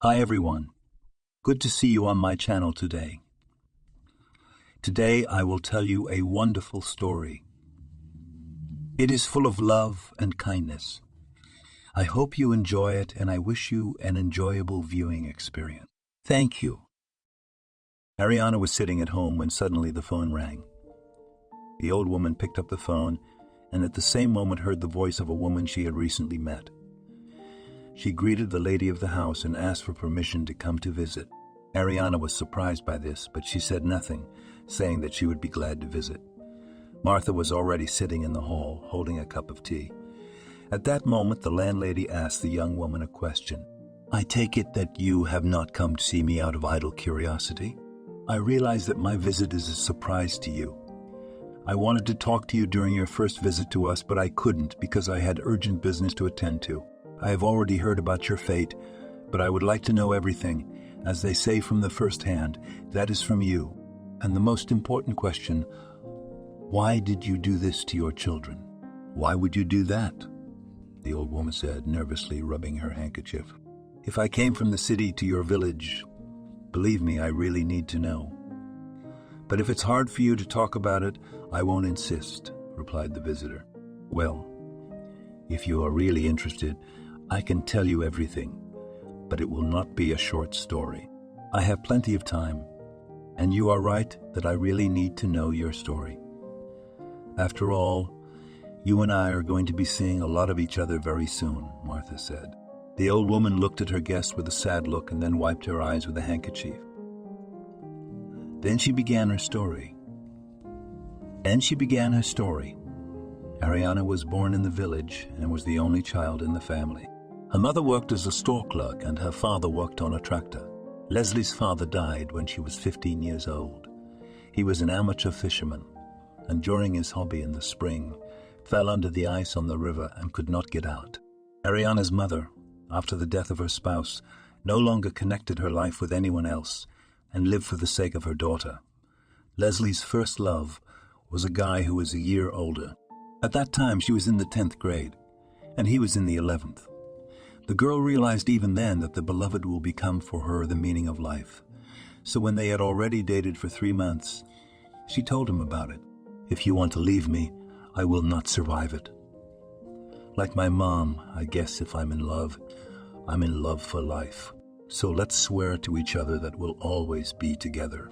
Hi everyone, good to see you on my channel today. Today I will tell you a wonderful story. It is full of love and kindness. I hope you enjoy it and I wish you an enjoyable viewing experience. Thank you. Ariana was sitting at home when suddenly the phone rang. The old woman picked up the phone and at the same moment heard the voice of a woman she had recently met. She greeted the lady of the house and asked for permission to come to visit. Ariana was surprised by this, but she said nothing, saying that she would be glad to visit. Martha was already sitting in the hall, holding a cup of tea. At that moment, the landlady asked the young woman a question. I take it that you have not come to see me out of idle curiosity? I realize that my visit is a surprise to you. I wanted to talk to you during your first visit to us, but I couldn't because I had urgent business to attend to. I have already heard about your fate, but I would like to know everything, as they say from the first hand, that is from you. And the most important question, why did you do this to your children? Why would you do that? The old woman said, nervously rubbing her handkerchief. If I came from the city to your village, believe me, I really need to know. But if it's hard for you to talk about it, I won't insist, replied the visitor. Well, if you are really interested, I can tell you everything, but it will not be a short story. I have plenty of time, and you are right that I really need to know your story. After all, you and I are going to be seeing a lot of each other very soon, Martha said. The old woman looked at her guest with a sad look and then wiped her eyes with a handkerchief. Then she began her story. Ariana was born in the village and was the only child in the family. Her mother worked as a store clerk and her father worked on a tractor. Leslie's father died when she was 15 years old. He was an amateur fisherman, and during his hobby in the spring, fell under the ice on the river and could not get out. Ariana's mother, after the death of her spouse, no longer connected her life with anyone else and lived for the sake of her daughter. Leslie's first love was a guy who was a year older. At that time, she was in the 10th grade, and he was in the 11th. The girl realized even then that the beloved will become for her the meaning of life. So when they had already dated for 3 months, she told him about it. If you want to leave me, I will not survive it. Like my mom, I guess if I'm in love for life. So let's swear to each other that we'll always be together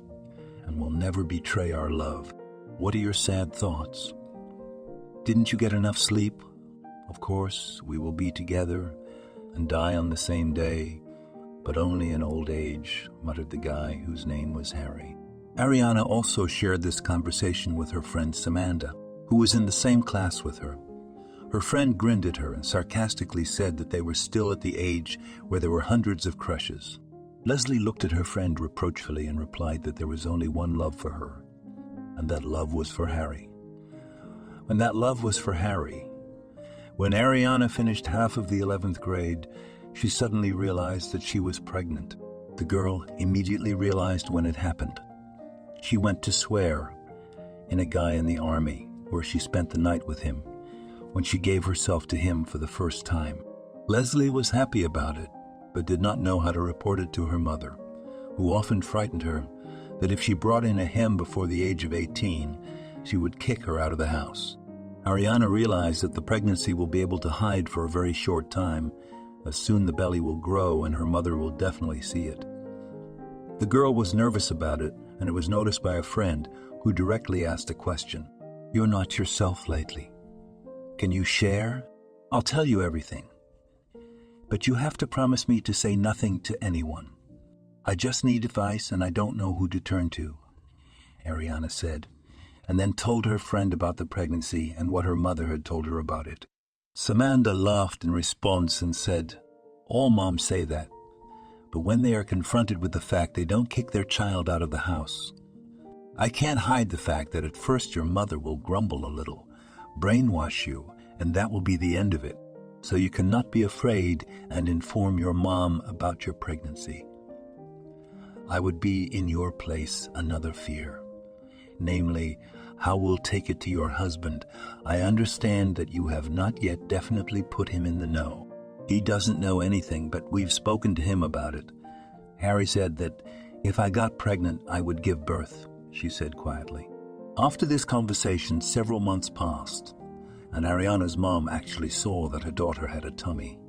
and will never betray our love. What are your sad thoughts? Didn't you get enough sleep? Of course, we will be together and die on the same day, but only in old age, muttered the guy whose name was Harry. Ariana also shared this conversation with her friend Samantha, who was in the same class with her. Her friend grinned at her and sarcastically said that they were still at the age where there were hundreds of crushes. Leslie looked at her friend reproachfully and replied that there was only one love for her, and that love was for Harry. When Ariana finished half of the 11th grade, she suddenly realized that she was pregnant. The girl immediately realized when it happened. She went to swear in a guy in the army, where she spent the night with him, when she gave herself to him for the first time. Leslie was happy about it, but did not know how to report it to her mother, who often frightened her that if she brought in a hem before the age of 18, she would kick her out of the house. Ariana realized that the pregnancy will be able to hide for a very short time, as soon the belly will grow and her mother will definitely see it. The girl was nervous about it, and it was noticed by a friend who directly asked a question. You're not yourself lately. Can you share? I'll tell you everything. But you have to promise me to say nothing to anyone. I just need advice and I don't know who to turn to, Ariana said, and then told her friend about the pregnancy and what her mother had told her about it. Samantha laughed in response and said, all moms say that, but when they are confronted with the fact, they don't kick their child out of the house. I can't hide the fact that at first your mother will grumble a little, brainwash you, and that will be the end of it. So you cannot be afraid and inform your mom about your pregnancy. I would be in your place another fear, namely, how we'll take it to your husband. I understand that you have not yet definitely put him in the know. He doesn't know anything, but we've spoken to him about it, Harry said that if I got pregnant, I would give birth, she said quietly. After this conversation, several months passed, and Ariana's mom actually saw that her daughter had a tummy.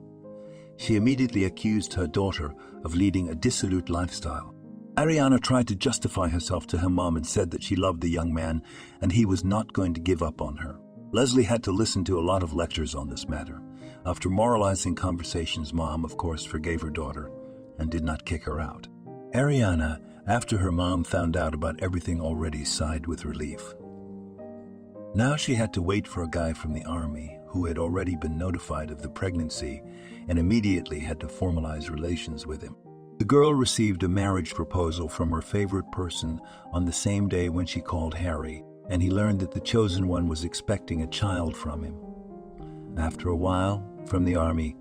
She immediately accused her daughter of leading a dissolute lifestyle. Ariana tried to justify herself to her mom and said that she loved the young man and he was not going to give up on her. Leslie had to listen to a lot of lectures on this matter. After moralizing conversations, mom, of course, forgave her daughter and did not kick her out. Ariana, after her mom found out about everything already, sighed with relief. Now she had to wait for a guy from the army who had already been notified of the pregnancy and immediately had to formalize relations with him. The girl received a marriage proposal from her favorite person on the same day when she called Harry, and he learned that the chosen one was expecting a child from him. After a while, from the army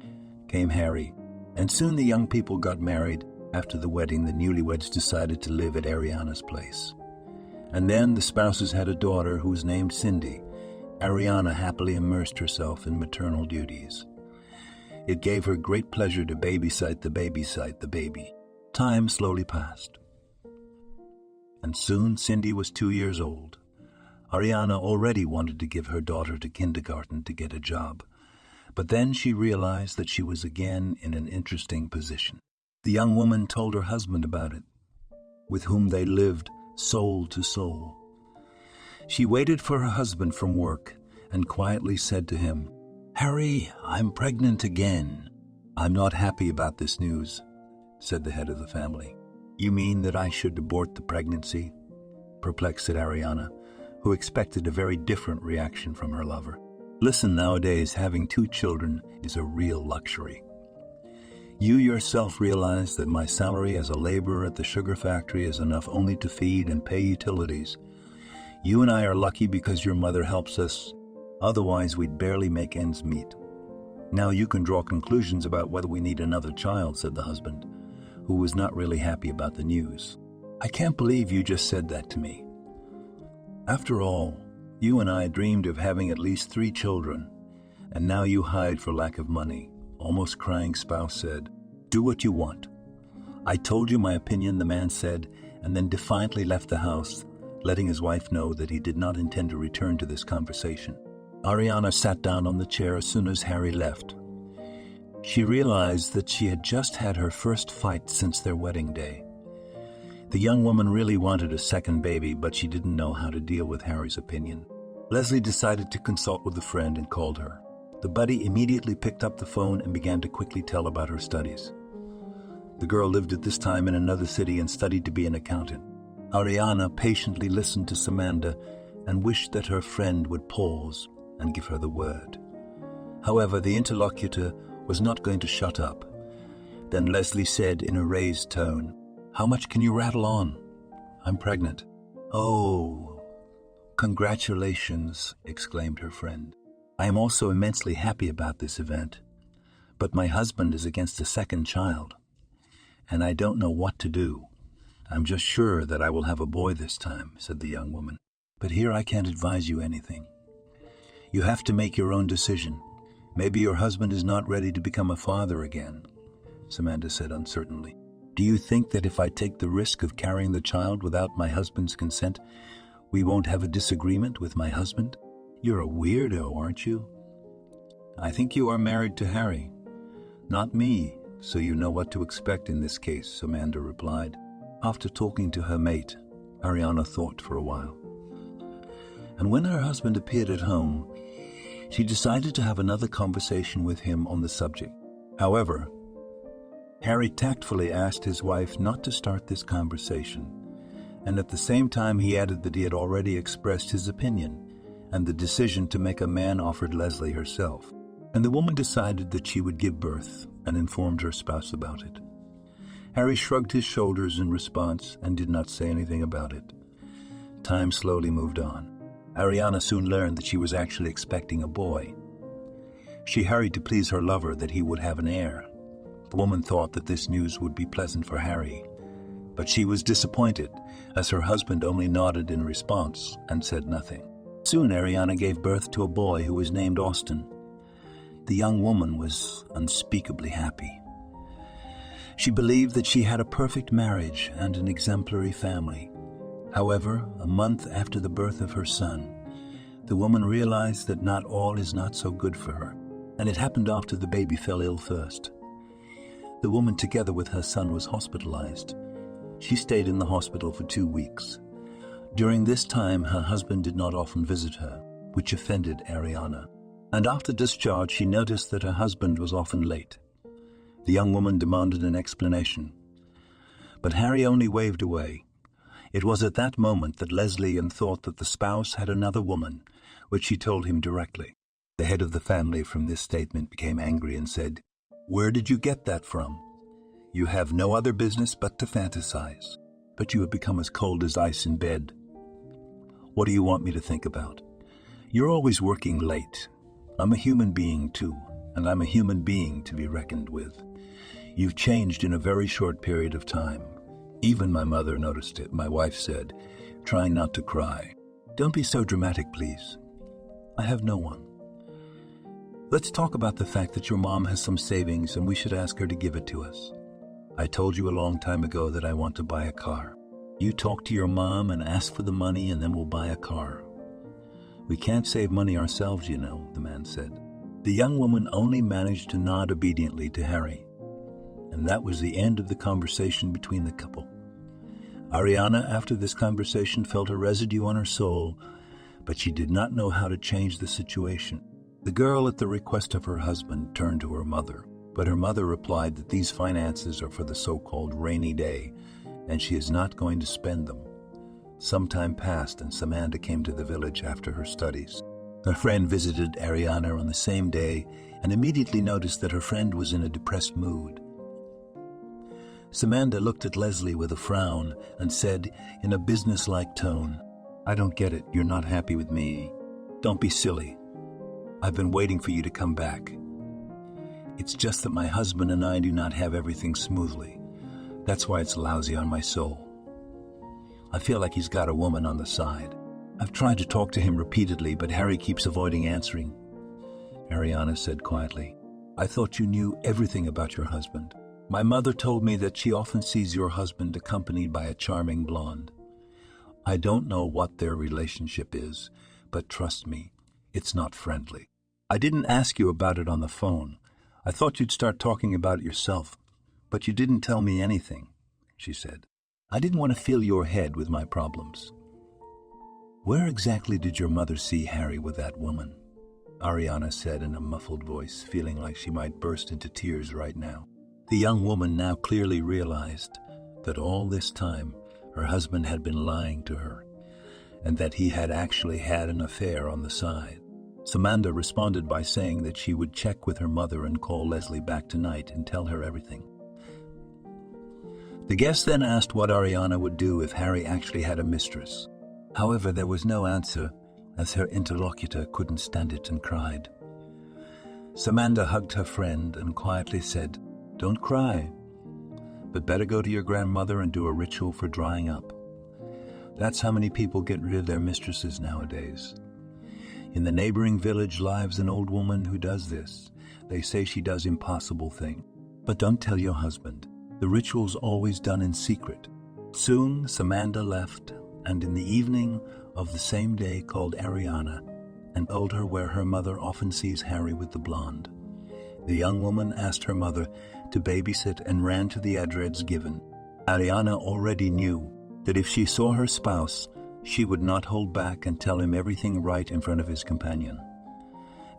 came Harry, and soon the young people got married. After the wedding, the newlyweds decided to live at Ariana's place. And then the spouses had a daughter who was named Cindy. Ariana happily immersed herself in maternal duties. It gave her great pleasure to babysit the baby. Time slowly passed. And soon Cindy was 2 years old. Ariana already wanted to give her daughter to kindergarten to get a job. But then she realized that she was again in an interesting position. The young woman told her husband about it, with whom they lived soul to soul. She waited for her husband from work and quietly said to him, "Harry, I'm pregnant again." "I'm not happy about this news," said the head of the family. "You mean that I should abort the pregnancy?" Perplexed, said Ariana, who expected a very different reaction from her lover. "Listen, nowadays having 2 children is a real luxury. You yourself realize that my salary as a laborer at the sugar factory is enough only to feed and pay utilities. You and I are lucky because your mother helps us. Otherwise, we'd barely make ends meet. Now you can draw conclusions about whether we need another child," said the husband, who was not really happy about the news. "I can't believe you just said that to me. After all, you and I dreamed of having at least 3 children, and now you hide for lack of money." Almost crying spouse said, "Do what you want." "I told you my opinion," the man said, and then defiantly left the house, letting his wife know that he did not intend to return to this conversation. Ariana sat down on the chair as soon as Harry left. She realized that she had just had her first fight since their wedding day. The young woman really wanted a second baby, but she didn't know how to deal with Harry's opinion. Leslie decided to consult with a friend and called her. The buddy immediately picked up the phone and began to quickly tell about her studies. The girl lived at this time in another city and studied to be an accountant. Ariana patiently listened to Samantha and wished that her friend would pause and give her the word. However, the interlocutor was not going to shut up. Then Leslie said in a raised tone, "How much can you rattle on?" "I'm pregnant." "Oh, congratulations," exclaimed her friend. "I am also immensely happy about this event, but my husband is against a second child, and I don't know what to do. I'm just sure that I will have a boy this time," said the young woman. "But here I can't advise you anything. You have to make your own decision. Maybe your husband is not ready to become a father again," Samantha said uncertainly. "Do you think that if I take the risk of carrying the child without my husband's consent, we won't have a disagreement with my husband? You're a weirdo, aren't you?" "I think you are married to Harry, not me, so you know what to expect in this case," Samantha replied. After talking to her mate, Ariana thought for a while. And when her husband appeared at home, she decided to have another conversation with him on the subject. However, Harry tactfully asked his wife not to start this conversation, and at the same time he added that he had already expressed his opinion, and the decision to make a man offered Leslie herself, and the woman decided that she would give birth and informed her spouse about it. Harry shrugged his shoulders in response and did not say anything about it. Time slowly moved on. Ariana soon learned that she was actually expecting a boy. She hurried to please her lover that he would have an heir. The woman thought that this news would be pleasant for Harry, but she was disappointed as her husband only nodded in response and said nothing. Soon Ariana gave birth to a boy who was named Austin. The young woman was unspeakably happy. She believed that she had a perfect marriage and an exemplary family. However, a month after the birth of her son, the woman realized that not all is not so good for her, and it happened after the baby fell ill first. The woman, together with her son, was hospitalized. She stayed in the hospital for 2 weeks. During this time, her husband did not often visit her, which offended Ariana. And after discharge, she noticed that her husband was often late. The young woman demanded an explanation, but Harry only waved away. It was at that moment that Leslie thought that the spouse had another woman, which she told him directly. The head of the family from this statement became angry and said, "Where did you get that from? You have no other business but to fantasize, but you have become as cold as ice in bed. What do you want me to think about? You're always working late. I'm a human being too, and I'm a human being to be reckoned with. You've changed in a very short period of time. Even my mother noticed it," my wife said, trying not to cry. "Don't be so dramatic, please. I have no one. Let's talk about the fact that your mom has some savings and we should ask her to give it to us. I told you a long time ago that I want to buy a car. You talk to your mom and ask for the money and then we'll buy a car. We can't save money ourselves, you know," the man said. The young woman only managed to nod obediently to Harry, and that was the end of the conversation between the couple. Ariana, after this conversation, felt a residue on her soul, but she did not know how to change the situation. The girl, at the request of her husband, turned to her mother, but her mother replied that these finances are for the so-called rainy day, and she is not going to spend them. Some time passed, and Samantha came to the village after her studies. Her friend visited Ariana on the same day and immediately noticed that her friend was in a depressed mood. Samantha looked at Leslie with a frown and said in a businesslike tone, "I don't get it. You're not happy with me. Don't be silly. I've been waiting for you to come back. It's just that my husband and I do not have everything smoothly. That's why it's lousy on my soul. I feel like he's got a woman on the side. I've tried to talk to him repeatedly, but Harry keeps avoiding answering." Ariana said quietly, "I thought you knew everything about your husband. My mother told me that she often sees your husband accompanied by a charming blonde. I don't know what their relationship is, but trust me, it's not friendly. I didn't ask you about it on the phone. I thought you'd start talking about it yourself, but you didn't tell me anything," she said. "I didn't want to fill your head with my problems." "Where exactly did your mother see Harry with that woman?" Ariana said in a muffled voice, feeling like she might burst into tears right now. The young woman now clearly realized that all this time her husband had been lying to her, and that he had actually had an affair on the side. Samantha responded by saying that she would check with her mother and call Leslie back tonight and tell her everything. The guest then asked what Ariana would do if Harry actually had a mistress. However, there was no answer, as her interlocutor couldn't stand it and cried. Samantha hugged her friend and quietly said, "Don't cry, but better go to your grandmother and do a ritual for drying up. That's how many people get rid of their mistresses nowadays. In the neighboring village lives an old woman who does this. They say she does impossible things. But don't tell your husband. The ritual's always done in secret." Soon Samantha left, and in the evening of the same day called Ariana and told her where her mother often sees Harry with the blonde. The young woman asked her mother to babysit and ran to the address given. Ariana already knew that if she saw her spouse, she would not hold back and tell him everything right in front of his companion.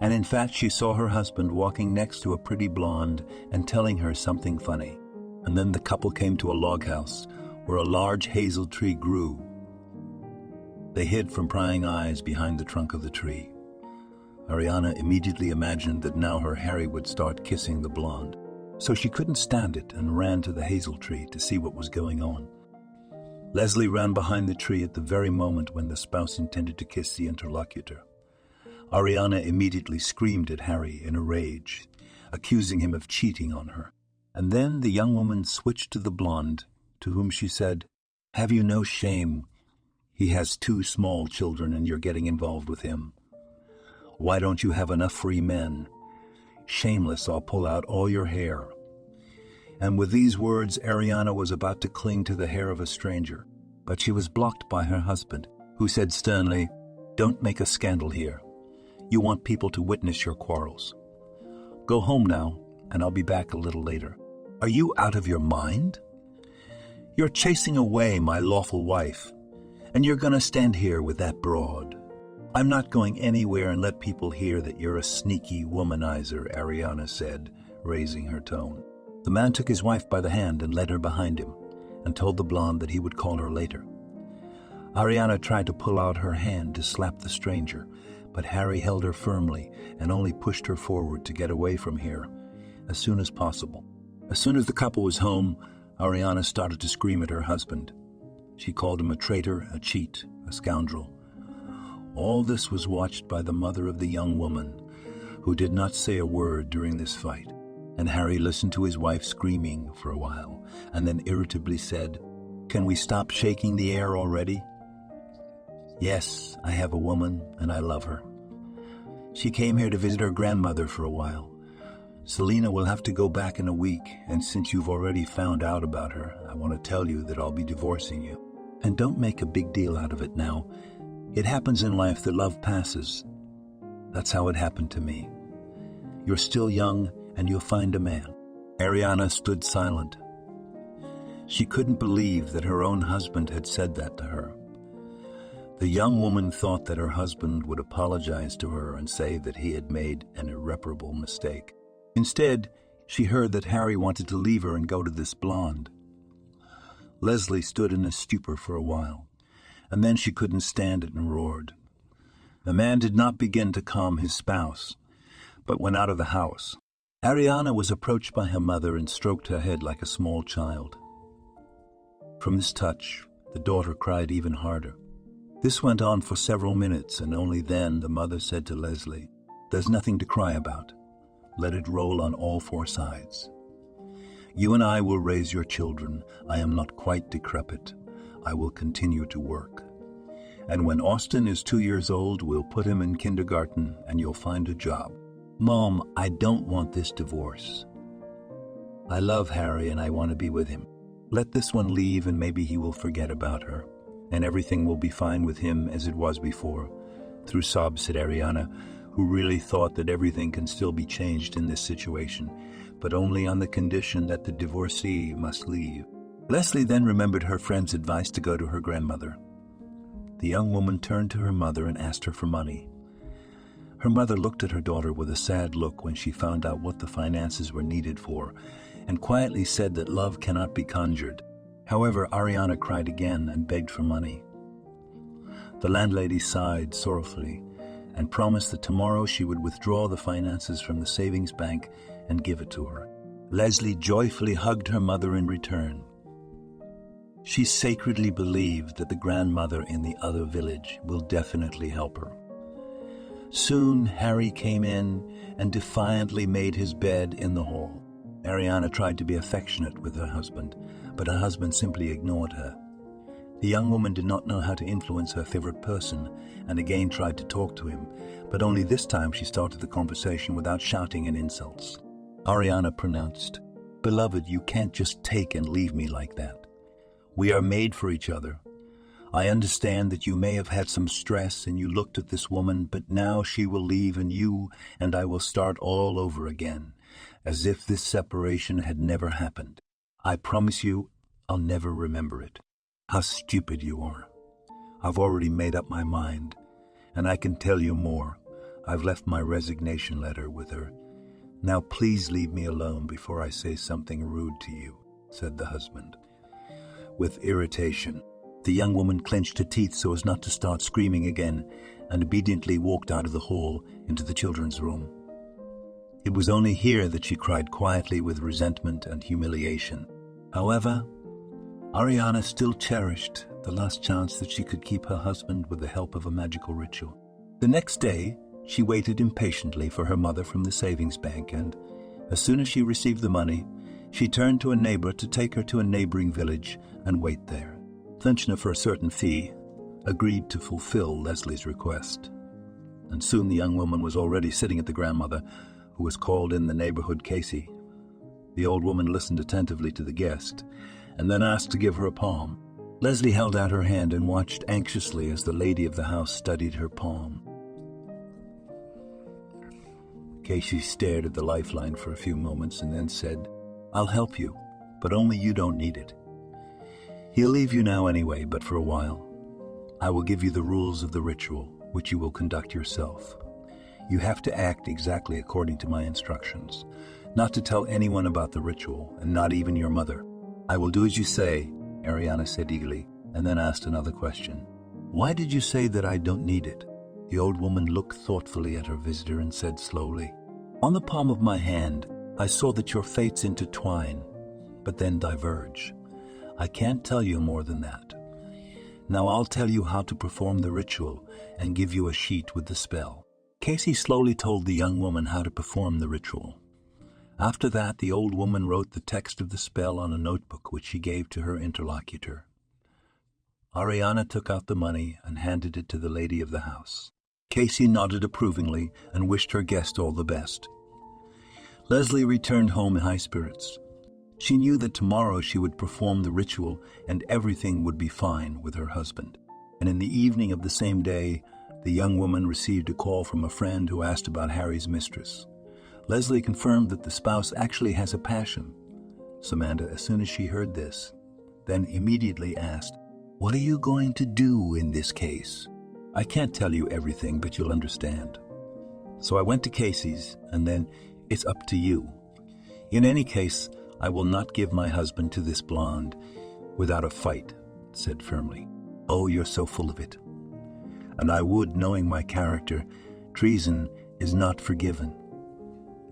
And in fact, she saw her husband walking next to a pretty blonde and telling her something funny. And then the couple came to a log house where a large hazel tree grew. They hid from prying eyes behind the trunk of the tree. Ariana immediately imagined that now her Harry would start kissing the blonde. So she couldn't stand it and ran to the hazel tree to see what was going on. Leslie ran behind the tree at the very moment when the spouse intended to kiss the interlocutor. Ariana immediately screamed at Harry in a rage, accusing him of cheating on her. And then the young woman switched to the blonde, to whom she said, "Have you no shame? He has 2 small children and you're getting involved with him. Why don't you have enough free men? Shameless, I'll pull out all your hair." And with these words, Ariana was about to cling to the hair of a stranger, but she was blocked by her husband, who said sternly, "Don't make a scandal here. You want people to witness your quarrels. Go home now, and I'll be back a little later." "Are you out of your mind? You're chasing away my lawful wife, and you're going to stand here with that broad." "I'm not going anywhere and let people hear that you're a sneaky womanizer," Ariana said, raising her tone. The man took his wife by the hand and led her behind him, and told the blonde that he would call her later. Ariana tried to pull out her hand to slap the stranger, but Harry held her firmly and only pushed her forward to get away from here as soon as possible. As soon as the couple was home, Ariana started to scream at her husband. She called him a traitor, a cheat, a scoundrel. All this was watched by the mother of the young woman, who did not say a word during this fight, and Harry listened to his wife screaming for a while, and then irritably said, "Can we stop shaking the air already? Yes, I have a woman, and I love her. She came here to visit her grandmother for a while. Selena will have to go back in a week, and since you've already found out about her, I want to tell you that I'll be divorcing you. And don't make a big deal out of it now. It happens in life that love passes. That's how it happened to me. You're still young, and you'll find a man." Ariana stood silent. She couldn't believe that her own husband had said that to her. The young woman thought that her husband would apologize to her and say that he had made an irreparable mistake. Instead, she heard that Harry wanted to leave her and go to this blonde. Leslie stood in a stupor for a while, and then she couldn't stand it and roared. The man did not begin to calm his spouse, but went out of the house. Ariana was approached by her mother and stroked her head like a small child. From this touch, the daughter cried even harder. This went on for several minutes, and only then the mother said to Leslie, "There's nothing to cry about. Let it roll on all four sides. You and I will raise your children. I am not quite decrepit. I will continue to work. And when Austin is 2 years old, we'll put him in kindergarten and you'll find a job. Mom, I don't want this divorce. I love Harry and I want to be with him. Let this one leave and maybe he will forget about her, and everything will be fine with him as it was before." Through sobs, said Ariana, who really thought that everything can still be changed in this situation, but only on the condition that the divorcee must leave. Leslie then remembered her friend's advice to go to her grandmother. The young woman turned to her mother and asked her for money. Her mother looked at her daughter with a sad look when she found out what the finances were needed for, and quietly said that love cannot be conjured. However, Ariana cried again and begged for money. The landlady sighed sorrowfully and promised that tomorrow she would withdraw the finances from the savings bank and give it to her. Leslie joyfully hugged her mother in return. She sacredly believed that the grandmother in the other village will definitely help her. Soon Harry came in and defiantly made his bed in the hall. Ariana tried to be affectionate with her husband, but her husband simply ignored her. The young woman did not know how to influence her favorite person and again tried to talk to him, but only this time she started the conversation without shouting and insults. Ariana pronounced, "Beloved, you can't just take and leave me like that. We are made for each other. I understand that you may have had some stress and you looked at this woman, but now she will leave and I will start all over again, as if this separation had never happened. I promise you, I'll never remember it. How stupid you are. I've already made up my mind, and I can tell you more. I've left my resignation letter with her. Now please leave me alone before I say something rude to you," said the husband. With irritation, the young woman clenched her teeth so as not to start screaming again and obediently walked out of the hall into the children's room. It was only here that she cried quietly with resentment and humiliation. However, Ariana still cherished the last chance that she could keep her husband with the help of a magical ritual. The next day, she waited impatiently for her mother from the savings bank, and as soon as she received the money, she turned to a neighbor to take her to a neighboring village and wait there. Ventchner, for a certain fee, agreed to fulfill Leslie's request. And soon the young woman was already sitting at the grandmother, who was called in the neighborhood Casey. The old woman listened attentively to the guest, and then asked to give her a palm. Leslie held out her hand and watched anxiously as the lady of the house studied her palm. Casey stared at the lifeline for a few moments and then said, "I'll help you, but only you don't need it. He'll leave you now anyway, but for a while. I will give you the rules of the ritual, which you will conduct yourself. You have to act exactly according to my instructions, not to tell anyone about the ritual, and not even your mother." "I will do as you say," Ariana said eagerly, and then asked another question. "Why did you say that I don't need it?" The old woman looked thoughtfully at her visitor and said slowly, "On the palm of my hand, I saw that your fates intertwine, but then diverge. I can't tell you more than that. Now I'll tell you how to perform the ritual and give you a sheet with the spell." Casey slowly told the young woman how to perform the ritual. After that, the old woman wrote the text of the spell on a notebook, which she gave to her interlocutor. Ariana took out the money and handed it to the lady of the house. Casey nodded approvingly and wished her guest all the best. Leslie returned home in high spirits. She knew that tomorrow she would perform the ritual and everything would be fine with her husband. And in the evening of the same day, the young woman received a call from a friend who asked about Harry's mistress. Leslie confirmed that the spouse actually has a passion. Samantha, as soon as she heard this, then immediately asked, "What are you going to do in this case?" "I can't tell you everything, but you'll understand. So I went to Casey's, and then it's up to you. In any case, I will not give my husband to this blonde without a fight," said firmly. "Oh, you're so full of it. And I would, knowing my character, treason is not forgiven.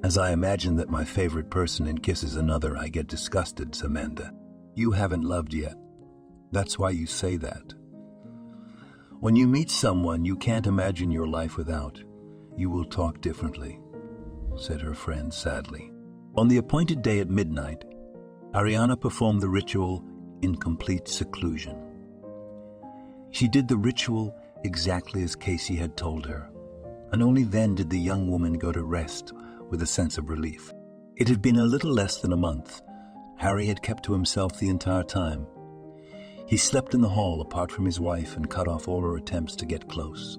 As I imagine that my favorite person kisses another, I get disgusted, Samantha. You haven't loved yet. That's why you say that. When you meet someone you can't imagine your life without, you will talk differently," said her friend sadly. On the appointed day at midnight, Ariana performed the ritual in complete seclusion. She did the ritual exactly as Casey had told her, and only then did the young woman go to rest with a sense of relief. It had been a little less than a month. Harry had kept to himself the entire time. He slept in the hall apart from his wife and cut off all her attempts to get close.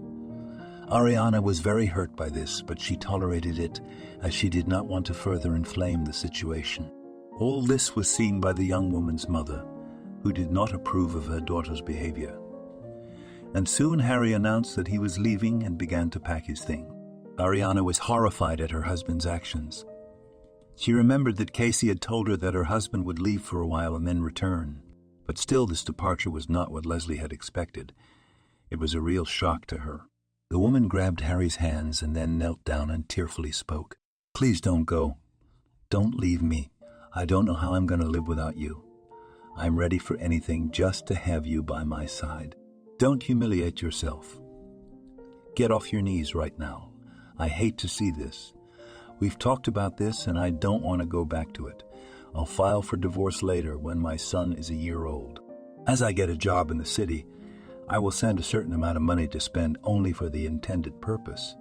Ariana was very hurt by this, but she tolerated it as she did not want to further inflame the situation. All this was seen by the young woman's mother, who did not approve of her daughter's behavior. And soon Harry announced that he was leaving and began to pack his things. Ariana was horrified at her husband's actions. She remembered that Casey had told her that her husband would leave for a while and then return. But still, this departure was not what Leslie had expected. It was a real shock to her. The woman grabbed Harry's hands and then knelt down and tearfully spoke. "Please don't go. Don't leave me. I don't know how I'm going to live without you. I'm ready for anything just to have you by my side. Don't humiliate yourself. Get off your knees right now. I hate to see this. We've talked about this and I don't want to go back to it. I'll file for divorce later when my son is a year old. As I get a job in the city, I will send a certain amount of money to spend only for the intended purpose,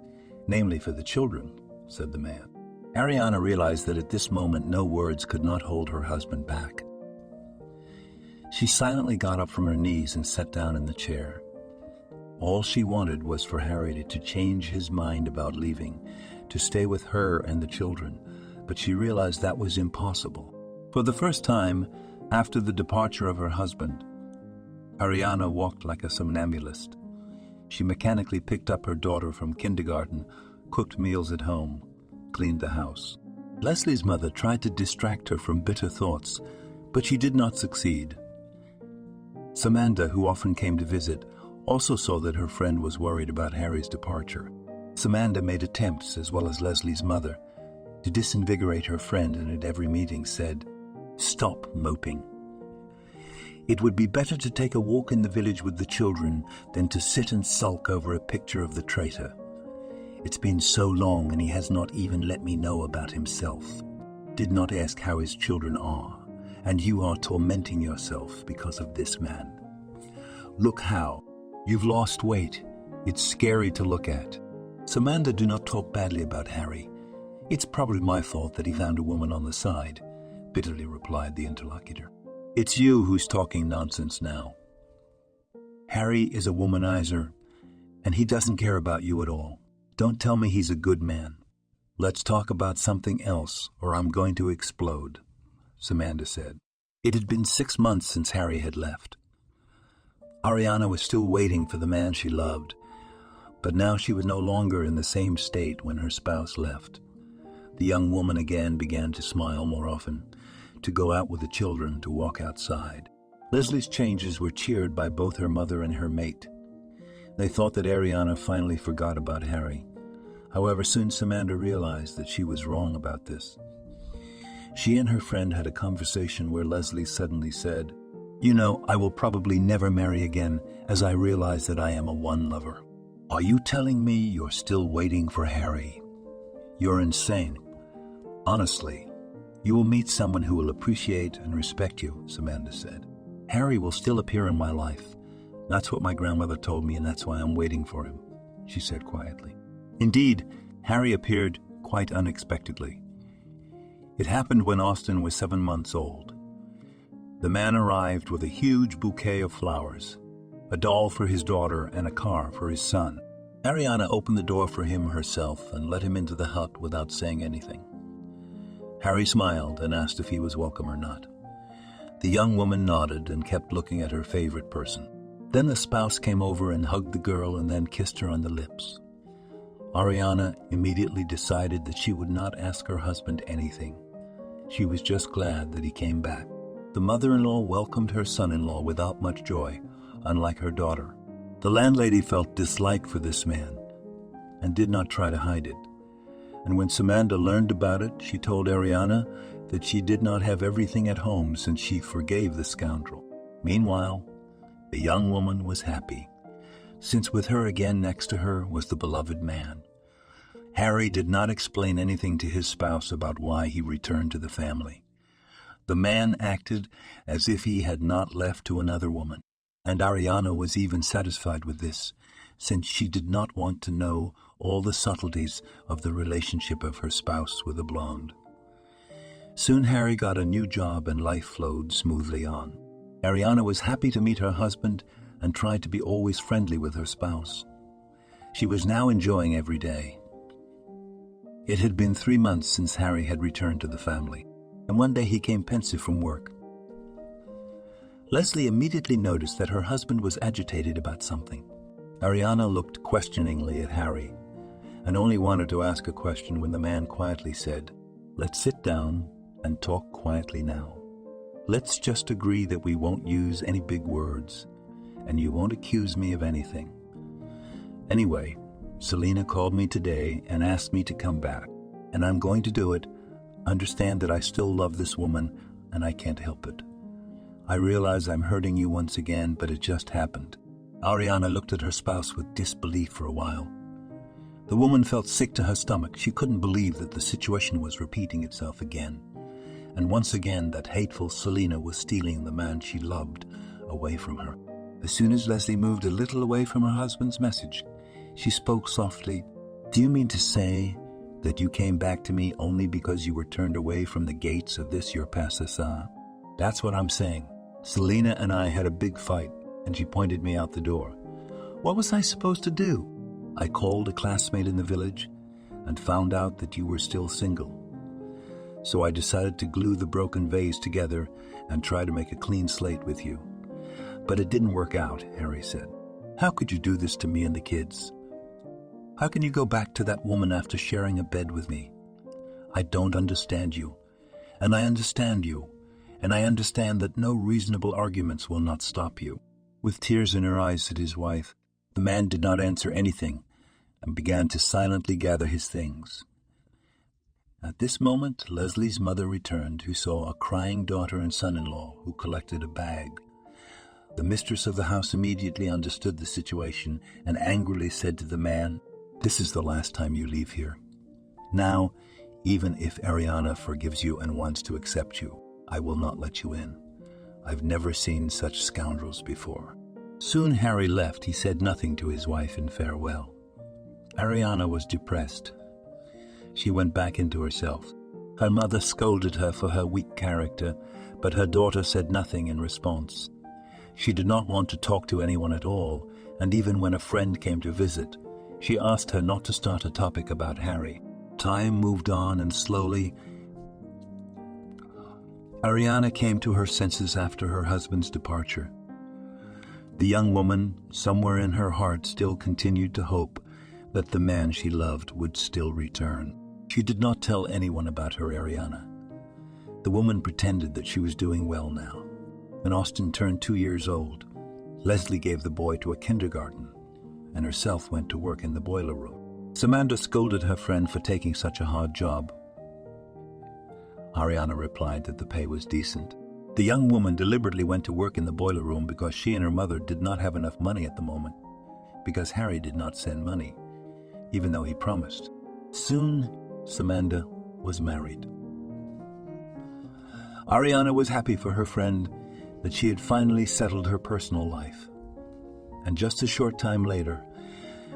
namely for the children," said the man. Ariana realized that at this moment no words could not hold her husband back. She silently got up from her knees and sat down in the chair. All she wanted was for Harry to change his mind about leaving, to stay with her and the children, but she realized that was impossible. For the first time, after the departure of her husband, Ariana walked like a somnambulist. She mechanically picked up her daughter from kindergarten, cooked meals at home, cleaned the house. Leslie's mother tried to distract her from bitter thoughts, but she did not succeed. Samantha, who often came to visit, also saw that her friend was worried about Harry's departure. Samantha made attempts, as well as Leslie's mother, to disinvigorate her friend, and at every meeting said, "Stop moping. It would be better to take a walk in the village with the children than to sit and sulk over a picture of the traitor. It's been so long and he has not even let me know about himself. Did not ask how his children are, and you are tormenting yourself because of this man. Look how. You've lost weight. It's scary to look at. Samantha, do not talk badly about Harry. It's probably my fault that he found a woman on the side, bitterly replied the interlocutor. It's you who's talking nonsense now. Harry is a womanizer, and he doesn't care about you at all. Don't tell me he's a good man. Let's talk about something else, or I'm going to explode, Samantha said. It had been 6 months since Harry had left. Ariana was still waiting for the man she loved, but now she was no longer in the same state when her spouse left. The young woman again began to smile more often, to go out with the children, to walk outside. Leslie's changes were cheered by both her mother and her mate. They thought that Ariana finally forgot about Harry. However, soon Samantha realized that she was wrong about this. She and her friend had a conversation where Leslie suddenly said, "You know, I will probably never marry again, as I realize that I am a one lover." "Are you telling me you're still waiting for Harry? You're insane. Honestly, you will meet someone who will appreciate and respect you," Samantha said. "Harry will still appear in my life. That's what my grandmother told me, and that's why I'm waiting for him," she said quietly. Indeed, Harry appeared quite unexpectedly. It happened when Austin was 7 months old. The man arrived with a huge bouquet of flowers, a doll for his daughter and a car for his son. Ariana opened the door for him herself and let him into the hut without saying anything. Harry smiled and asked if he was welcome or not. The young woman nodded and kept looking at her favorite person. Then the spouse came over and hugged the girl and then kissed her on the lips. Ariana immediately decided that she would not ask her husband anything. She was just glad that he came back. The mother-in-law welcomed her son-in-law without much joy, unlike her daughter. The landlady felt dislike for this man and did not try to hide it. And when Samantha learned about it, she told Ariana that she did not have everything at home since she forgave the scoundrel. Meanwhile, the young woman was happy, since with her again next to her was the beloved man. Harry did not explain anything to his spouse about why he returned to the family. The man acted as if he had not left to another woman, and Ariana was even satisfied with this, since she did not want to know all the subtleties of the relationship of her spouse with the blonde. Soon Harry got a new job and life flowed smoothly on. Ariana was happy to meet her husband and tried to be always friendly with her spouse. She was now enjoying every day. It had been 3 months since Harry had returned to the family, and one day he came pensive from work. Leslie immediately noticed that her husband was agitated about something. Ariana looked questioningly at Harry, and only wanted to ask a question when the man quietly said, "Let's sit down and talk quietly now. Let's just agree that we won't use any big words, and you won't accuse me of anything. Anyway, Selena called me today and asked me to come back, and I'm going to do it. Understand that I still love this woman, and I can't help it. I realize I'm hurting you once again, but it just happened." Ariana looked at her spouse with disbelief for a while. The woman felt sick to her stomach. She couldn't believe that the situation was repeating itself again. And once again, that hateful Selena was stealing the man she loved away from her. As soon as Leslie moved a little away from her husband's message, she spoke softly. "Do you mean to say that you came back to me only because you were turned away from the gates of this your Passasa?" "That's what I'm saying. Selena and I had a big fight, and she pointed me out the door. What was I supposed to do? I called a classmate in the village and found out that you were still single. So I decided to glue the broken vase together and try to make a clean slate with you. But it didn't work out," Harry said. "How could you do this to me and the kids? How can you go back to that woman after sharing a bed with me? I don't understand you, and I understand you, and I understand that no reasonable arguments will not stop you." With tears in her eyes said his wife. The man did not answer anything and began to silently gather his things. At this moment, Leslie's mother returned, who saw a crying daughter and son-in-law who collected a bag. The mistress of the house immediately understood the situation and angrily said to the man, "This is the last time you leave here. Now, even if Ariana forgives you and wants to accept you, I will not let you in. I've never seen such scoundrels before." Soon Harry left. He said nothing to his wife in farewell. Ariana was depressed. She went back into herself. Her mother scolded her for her weak character, but her daughter said nothing in response. She did not want to talk to anyone at all, and even when a friend came to visit, she asked her not to start a topic about Harry. Time moved on, and slowly, Ariana came to her senses after her husband's departure. The young woman, somewhere in her heart, still continued to hope that the man she loved would still return. She did not tell anyone about her Ariana. The woman pretended that she was doing well now. When Austin turned 2 years old, Leslie gave the boy to a kindergarten and herself went to work in the boiler room. Samantha scolded her friend for taking such a hard job. Ariana replied that the pay was decent. The young woman deliberately went to work in the boiler room because she and her mother did not have enough money at the moment, because Harry did not send money, even though he promised. Soon, Samantha was married. Ariana was happy for her friend that she had finally settled her personal life. And just a short time later,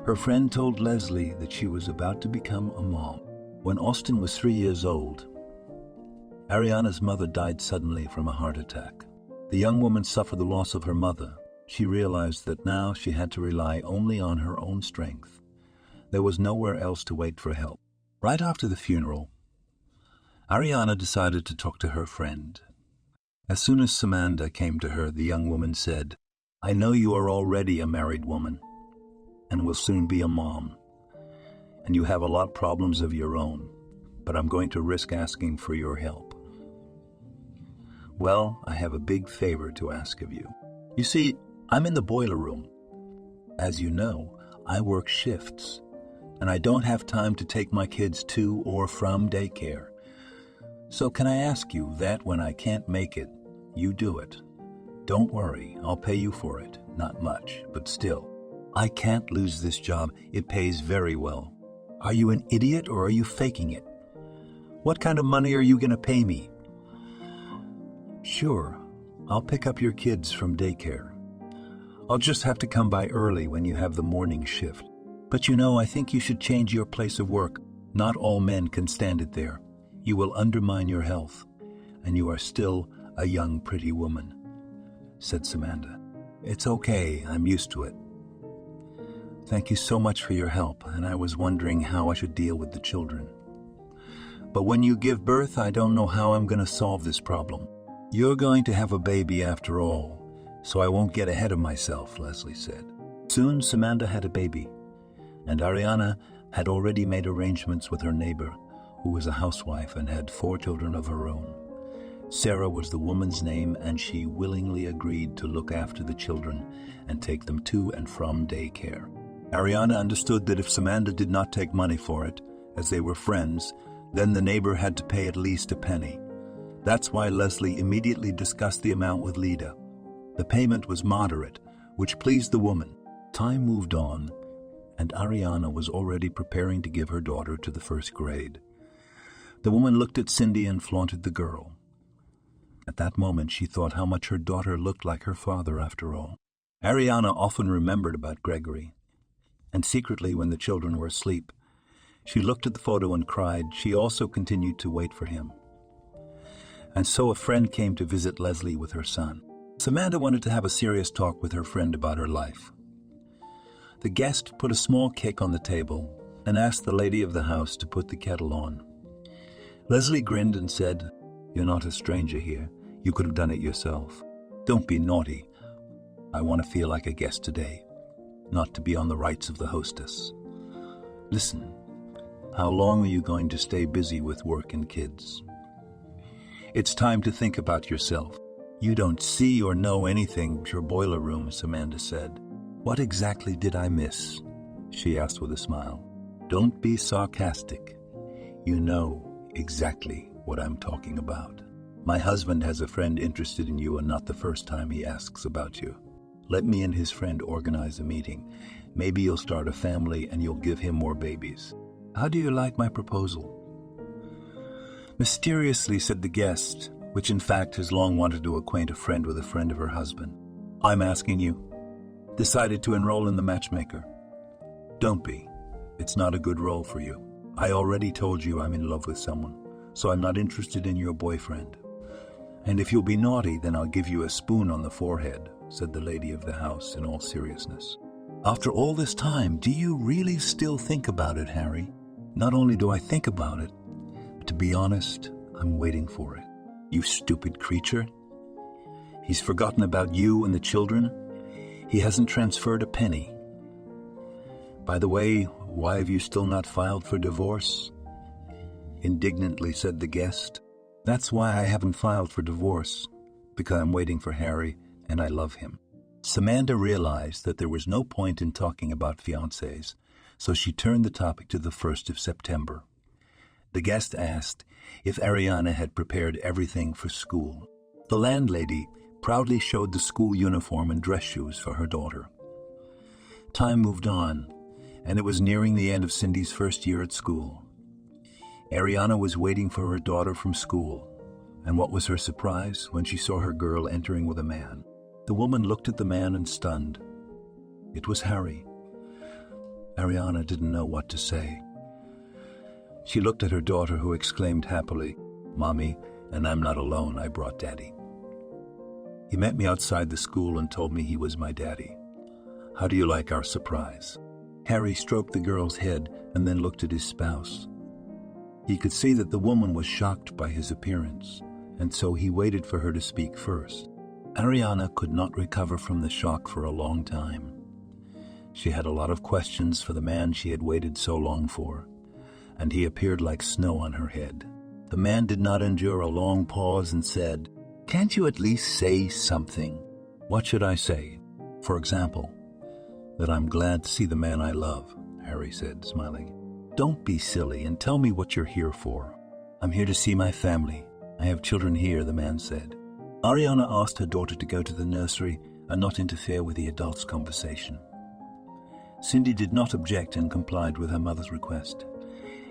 her friend told Leslie that she was about to become a mom. When Austin was 3 years old, Ariana's mother died suddenly from a heart attack. The young woman suffered the loss of her mother. She realized that now she had to rely only on her own strength. There was nowhere else to wait for help. Right after the funeral, Ariana decided to talk to her friend. As soon as Samantha came to her, the young woman said, "I know you are already a married woman and will soon be a mom, and you have a lot of problems of your own, but I'm going to risk asking for your help. Well, I have a big favor to ask of you. You see, I'm in the boiler room. As you know, I work shifts, and I don't have time to take my kids to or from daycare. So can I ask you that when I can't make it, you do it? Don't worry, I'll pay you for it. Not much, but still. I can't lose this job. It pays very well. Are you an idiot or are you faking it? What kind of money are you going to pay me?" "Sure, I'll pick up your kids from daycare. I'll just have to come by early when you have the morning shift. But you know, I think you should change your place of work. Not all men can stand it there. You will undermine your health, and you are still a young, pretty woman," said Samantha. "It's okay, I'm used to it. Thank you so much for your help, and I was wondering how I should deal with the children. But when you give birth, I don't know how I'm going to solve this problem. You're going to have a baby after all, so I won't get ahead of myself," Leslie said. Soon, Samantha had a baby, and Ariana had already made arrangements with her neighbor, who was a housewife and had 4 children of her own. Sarah was the woman's name, and she willingly agreed to look after the children and take them to and from daycare. Ariana understood that if Samantha did not take money for it, as they were friends, then the neighbor had to pay at least a penny. That's why Leslie immediately discussed the amount with Lida. The payment was moderate, which pleased the woman. Time moved on, and Ariana was already preparing to give her daughter to the 1st grade. The woman looked at Cindy and flaunted the girl. At that moment, she thought how much her daughter looked like her father after all. Ariana often remembered about Gregory, and secretly, when the children were asleep, she looked at the photo and cried. She also continued to wait for him. And so a friend came to visit Leslie with her son. Samantha wanted to have a serious talk with her friend about her life. The guest put a small cake on the table and asked the lady of the house to put the kettle on. Leslie grinned and said, "You're not a stranger here. You could have done it yourself. Don't be naughty. I want to feel like a guest today, not to be on the rights of the hostess. Listen, how long are you going to stay busy with work and kids? It's time to think about yourself. You don't see or know anything but your boiler room," Samantha said. "What exactly did I miss?" she asked with a smile. "Don't be sarcastic. You know exactly what I'm talking about. My husband has a friend interested in you, and not the first time he asks about you. Let me and his friend organize a meeting. Maybe you'll start a family and you'll give him more babies. How do you like my proposal?" Mysteriously said the guest, which in fact has long wanted to acquaint a friend with a friend of her husband. "I'm asking you. Decided to enroll in the matchmaker. Don't be. It's not a good role for you. I already told you I'm in love with someone. so I'm not interested in your boyfriend. And if you'll be naughty, then I'll give you a spoon on the forehead, said the lady of the house in all seriousness. After all this time, do you really still think about it, Harry? Not only do I think about it, but to be honest, I'm waiting for it. You stupid creature. He's forgotten about you and the children. He hasn't transferred a penny. By the way, why have you still not filed for divorce? Indignantly said the guest. That's why I haven't filed for divorce, because I'm waiting for Harry and I love him. Samantha realized that there was no point in talking about fiancés, so she turned the topic to the 1st of September. The guest asked if Ariana had prepared everything for school. The landlady proudly showed the school uniform and dress shoes for her daughter. Time moved on, and it was nearing the end of Cindy's first year at school. Ariana was waiting for her daughter from school, and what was her surprise when she saw her girl entering with a man. The woman looked at the man and stunned. It was Harry. Ariana didn't know what to say. She looked at her daughter, who exclaimed happily, "Mommy, and I'm not alone, I brought Daddy. He met me outside the school and told me he was my daddy. How do you like our surprise?" Harry stroked the girl's head and then looked at his spouse. He could see that the woman was shocked by his appearance, and so he waited for her to speak first. Ariana could not recover from the shock for a long time. She had a lot of questions for the man she had waited so long for, and he appeared like snow on her head. The man did not endure a long pause and said, "Can't you at least say something?" "What should I say? For example, that I'm glad to see the man I love," Harry said, smiling. "Don't be silly and tell me what you're here for." "I'm here to see my family. I have children here," the man said. Ariana asked her daughter to go to the nursery and not interfere with the adults' conversation. Cindy did not object and complied with her mother's request.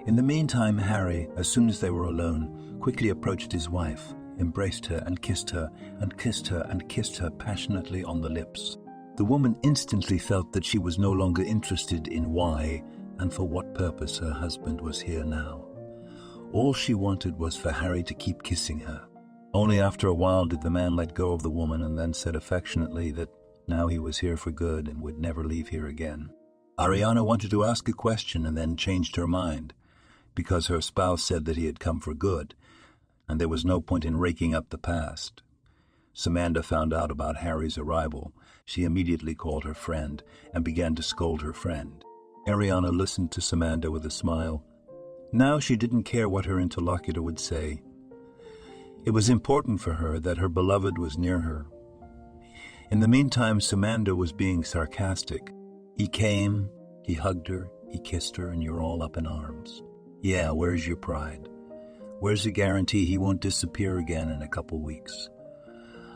In the meantime, Harry, as soon as they were alone, quickly approached his wife, embraced her and kissed her and kissed her and kissed her passionately on the lips. The woman instantly felt that she was no longer interested in why and for what purpose her husband was here now. All she wanted was for Harry to keep kissing her. Only after a while did the man let go of the woman and then said affectionately that now he was here for good and would never leave here again. Ariana wanted to ask a question and then changed her mind, because her spouse said that he had come for good, and there was no point in raking up the past. Samantha found out about Harry's arrival. She immediately called her friend and began to scold her friend. Ariana listened to Samantha with a smile. Now she didn't care what her interlocutor would say. It was important for her that her beloved was near her. In the meantime, Samantha was being sarcastic. "He came, he hugged her, he kissed her, and you're all up in arms. Yeah, where's your pride? Where's the guarantee he won't disappear again in a couple weeks?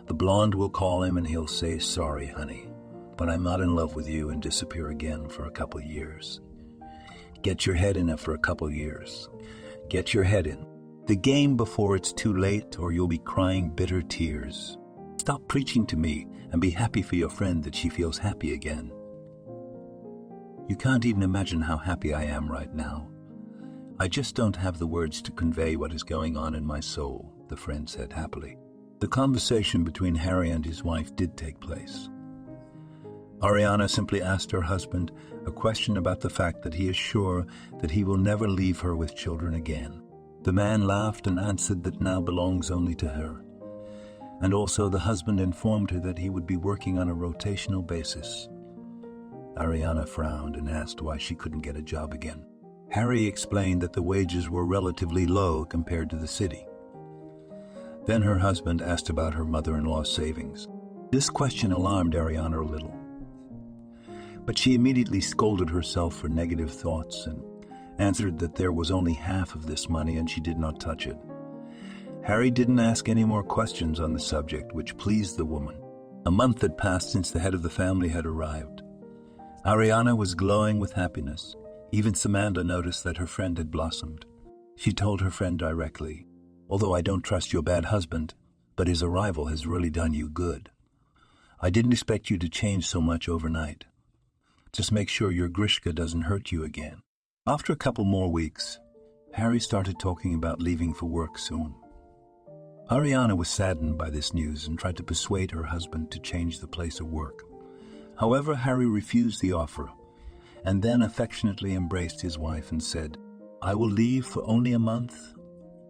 The blonde will call him and he'll say, 'Sorry, honey, but I'm not in love with you,' and disappear again for a couple years. Get your head in it for a couple years. Get your head in the game before it's too late, or you'll be crying bitter tears. Stop preaching to me and be happy for your friend that she feels happy again. You can't even imagine how happy I am right now. I just don't have the words to convey what is going on in my soul," the friend said happily. The conversation between Harry and his wife did take place. Ariana simply asked her husband a question about the fact that he is sure that he will never leave her with children again. The man laughed and answered that now belongs only to her. And also the husband informed her that he would be working on a rotational basis. Ariana frowned and asked why she couldn't get a job again. Harry explained that the wages were relatively low compared to the city. Then her husband asked about her mother-in-law's savings. This question alarmed Ariana a little, but she immediately scolded herself for negative thoughts and answered that there was only half of this money and she did not touch it. Harry didn't ask any more questions on the subject, which pleased the woman. A month had passed since the head of the family had arrived. Ariana was glowing with happiness. Even Samantha noticed that her friend had blossomed. She told her friend directly, "Although I don't trust your bad husband, but his arrival has really done you good. I didn't expect you to change so much overnight. Just make sure your Grishka doesn't hurt you again." After a couple more weeks, Harry started talking about leaving for work soon. Ariana was saddened by this news and tried to persuade her husband to change the place of work. However, Harry refused the offer and then affectionately embraced his wife and said, "I will leave for only a month,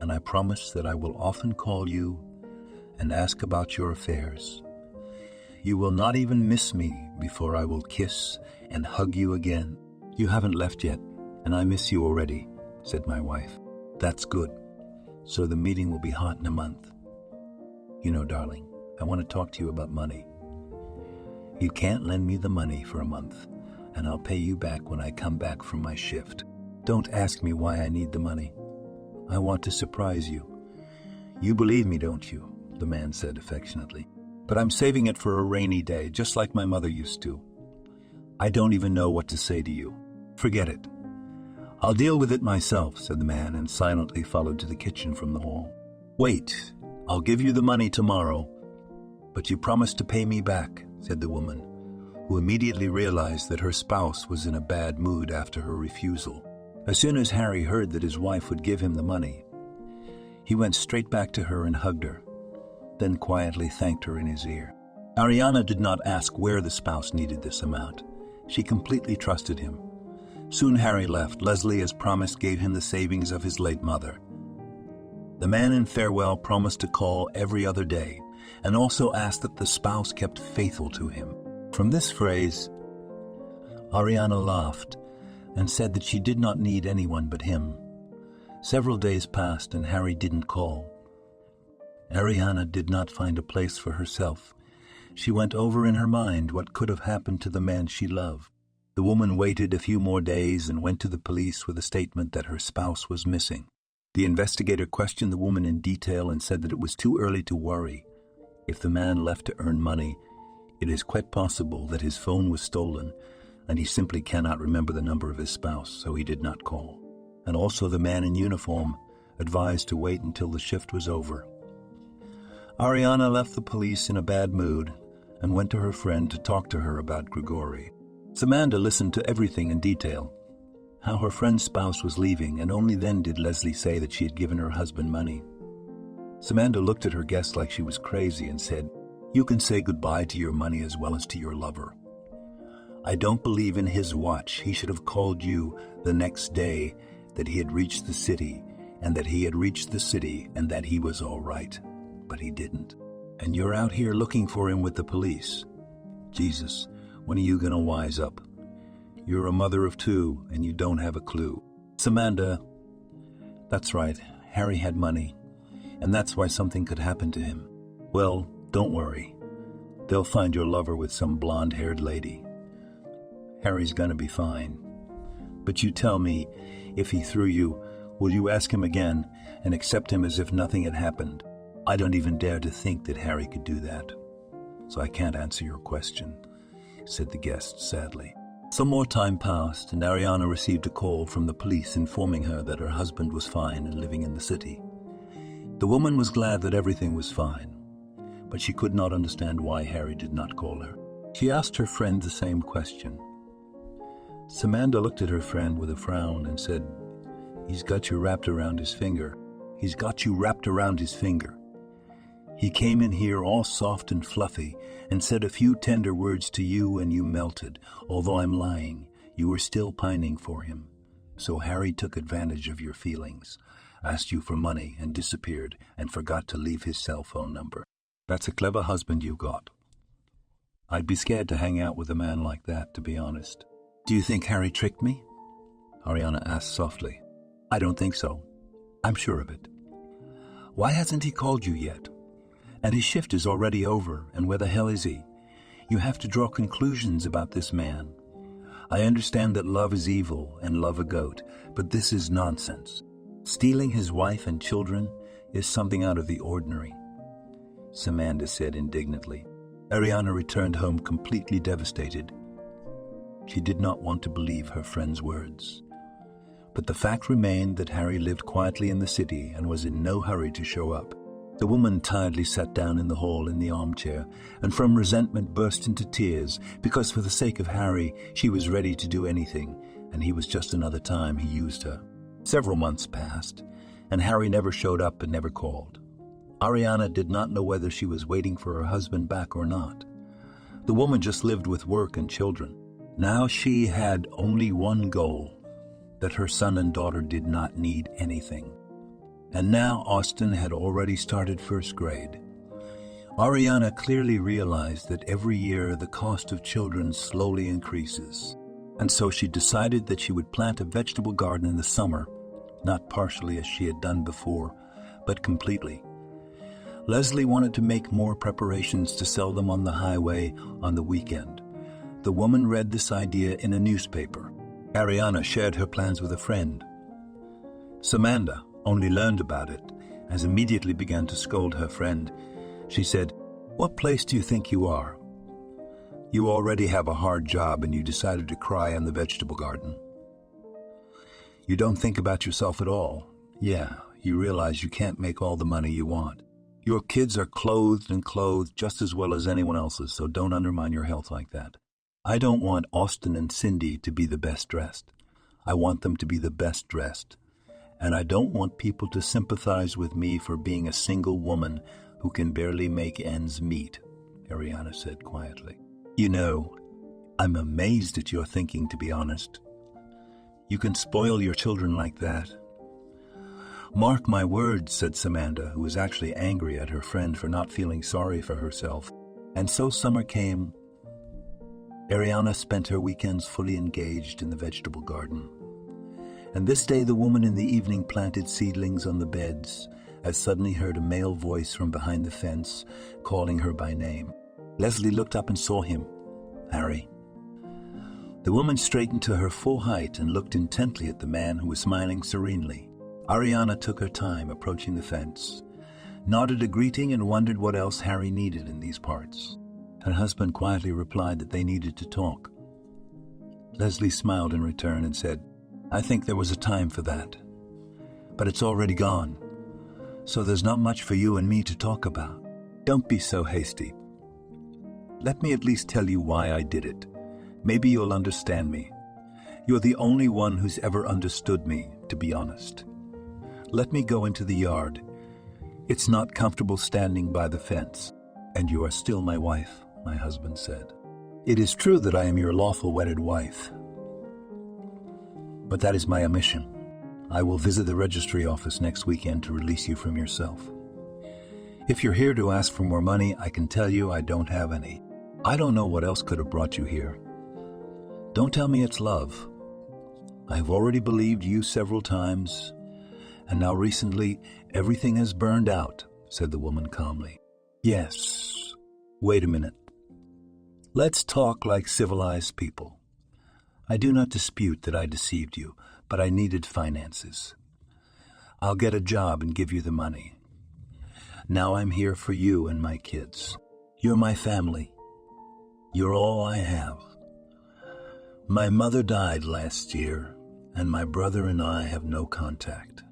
and I promise that I will often call you and ask about your affairs. You will not even miss me before I will kiss and hug you again." "You haven't left yet, and I miss you already," said my wife. "That's good. So the meeting will be hot in a month. You know, darling, I want to talk to you about money. You can't lend me the money for a month, and I'll pay you back when I come back from my shift. Don't ask me why I need the money. I want to surprise you. You believe me, don't you?" the man said affectionately. "But I'm saving it for a rainy day, just like my mother used to. I don't even know what to say to you. Forget it. I'll deal with it myself," said the man, and silently followed to the kitchen from the hall. "Wait, I'll give you the money tomorrow, but you promise to pay me back," said the woman, who immediately realized that her spouse was in a bad mood after her refusal. As soon as Harry heard that his wife would give him the money, he went straight back to her and hugged her, then quietly thanked her in his ear. Ariana did not ask where the spouse needed this amount. She completely trusted him. Soon Harry left. Leslie, as promised, gave him the savings of his late mother. The man in farewell promised to call every other day, and also asked that the spouse kept faithful to him. From this phrase, Ariana laughed and said that she did not need anyone but him. Several days passed and Harry didn't call. Ariana did not find a place for herself. She went over in her mind what could have happened to the man she loved. The woman waited a few more days and went to the police with a statement that her spouse was missing. The investigator questioned the woman in detail and said that it was too early to worry. If the man left to earn money, it is quite possible that his phone was stolen and he simply cannot remember the number of his spouse, so he did not call. And also the man in uniform advised to wait until the shift was over. Ariana left the police in a bad mood and went to her friend to talk to her about Grigori. Samantha listened to everything in detail, how her friend's spouse was leaving, and only then did Leslie say that she had given her husband money. Samantha looked at her guest like she was crazy and said, "You can say goodbye to your money as well as to your lover. I don't believe in his watch. He should have called you the next day that he had reached the city, and that he had reached the city, and that he was all right. But he didn't. And you're out here looking for him with the police. Jesus, when are you going to wise up? You're a mother of two, and you don't have a clue." Samantha, "That's right. Harry had money, and that's why something could happen to him. Well, don't worry. They'll find your lover with some blonde-haired lady. Harry's gonna be fine. But you tell me, if he threw you, will you ask him again and accept him as if nothing had happened? I don't even dare to think that Harry could do that. So I can't answer your question," said the guest sadly. Some more time passed, and Ariana received a call from the police informing her that her husband was fine and living in the city. The woman was glad that everything was fine, but she could not understand why Harry did not call her. She asked her friend the same question. Samantha looked at her friend with a frown and said, "He's got you wrapped around his finger. He's got you wrapped around his finger. He came in here all soft and fluffy and said a few tender words to you and you melted. Although I'm lying, you were still pining for him. So Harry took advantage of your feelings, asked you for money and disappeared and forgot to leave his cell phone number. That's a clever husband you got. I'd be scared to hang out with a man like that, to be honest." "Do you think Harry tricked me?" Ariana asked softly. "I don't think so. I'm sure of it. Why hasn't he called you yet? And his shift is already over, and where the hell is he? You have to draw conclusions about this man. I understand that love is evil and love a goat, but this is nonsense. Stealing his wife and children is something out of the ordinary," Samantha said indignantly. Ariana returned home completely devastated. She did not want to believe her friend's words. But the fact remained that Harry lived quietly in the city and was in no hurry to show up. The woman tiredly sat down in the hall in the armchair, and from resentment burst into tears, because for the sake of Harry, she was ready to do anything, and he was just another time he used her. Several months passed, and Harry never showed up and never called. Ariana did not know whether she was waiting for her husband back or not. The woman just lived with work and children. Now she had only one goal, that her son and daughter did not need anything. And now Austin had already started first grade. Ariana clearly realized that every year the cost of children slowly increases, and so she decided that she would plant a vegetable garden in the summer, not partially as she had done before, but completely. Leslie wanted to make more preparations to sell them on the highway on the weekend. The woman read this idea in a newspaper. Ariana shared her plans with a friend. Samantha only learned about it, and immediately began to scold her friend. She said, "What place do you think you are? You already have a hard job and you decided to cry in the vegetable garden. You don't think about yourself at all. Yeah, you realize you can't make all the money you want. Your kids are clothed just as well as anyone else's, so don't undermine your health like that. I don't want Austin and Cindy to be the best dressed. I want them to be the best dressed. And I don't want people to sympathize with me for being a single woman who can barely make ends meet," Ariana said quietly. "You know, I'm amazed at your thinking, to be honest. You can spoil your children like that." "Mark my words," said Samantha, who was actually angry at her friend for not feeling sorry for herself. And so summer came. Ariana spent her weekends fully engaged in the vegetable garden. And this day the woman in the evening planted seedlings on the beds, as suddenly heard a male voice from behind the fence calling her by name. Leslie looked up and saw him. "Harry." The woman straightened to her full height and looked intently at the man who was smiling serenely. Ariana took her time approaching the fence, nodded a greeting, and wondered what else Harry needed in these parts. Her husband quietly replied that they needed to talk. Leslie smiled in return and said, "I think there was a time for that, but it's already gone, so there's not much for you and me to talk about. Don't be so hasty. Let me at least tell you why I did it. Maybe you'll understand me. You're the only one who's ever understood me, to be honest. Let me go into the yard. It's not comfortable standing by the fence, and you are still my wife," my husband said. "It is true that I am your lawful wedded wife, but that is my omission. I will visit the registry office next weekend to release you from yourself. If you're here to ask for more money, I can tell you I don't have any. I don't know what else could have brought you here. Don't tell me it's love. I've already believed you several times, and now recently everything has burned out," said the woman calmly. "Yes, wait a minute. Let's talk like civilized people. I do not dispute that I deceived you, but I needed finances. I'll get a job and give you the money. Now I'm here for you and my kids. You're my family. You're all I have. My mother died last year, and my brother and I have no contact.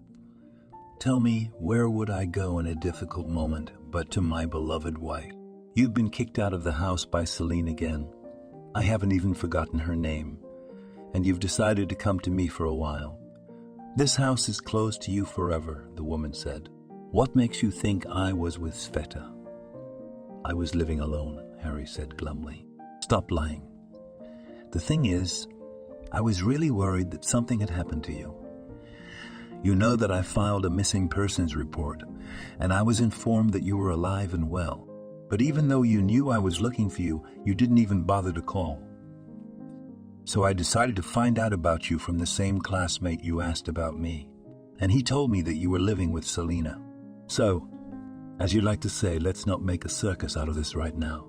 Tell me, where would I go in a difficult moment but to my beloved wife? You've been kicked out of the house by Celine again. I haven't even forgotten her name. And you've decided to come to me for a while. This house is closed to you forever," the woman said. "What makes you think I was with Sveta?" "I was living alone," Harry said glumly. "Stop lying. The thing is, I was really worried that something had happened to you. You know that I filed a missing persons report, and I was informed that you were alive and well. But even though you knew I was looking for you, you didn't even bother to call. So I decided to find out about you from the same classmate you asked about me, and he told me that you were living with Selena. So, as you like to say, let's not make a circus out of this right now.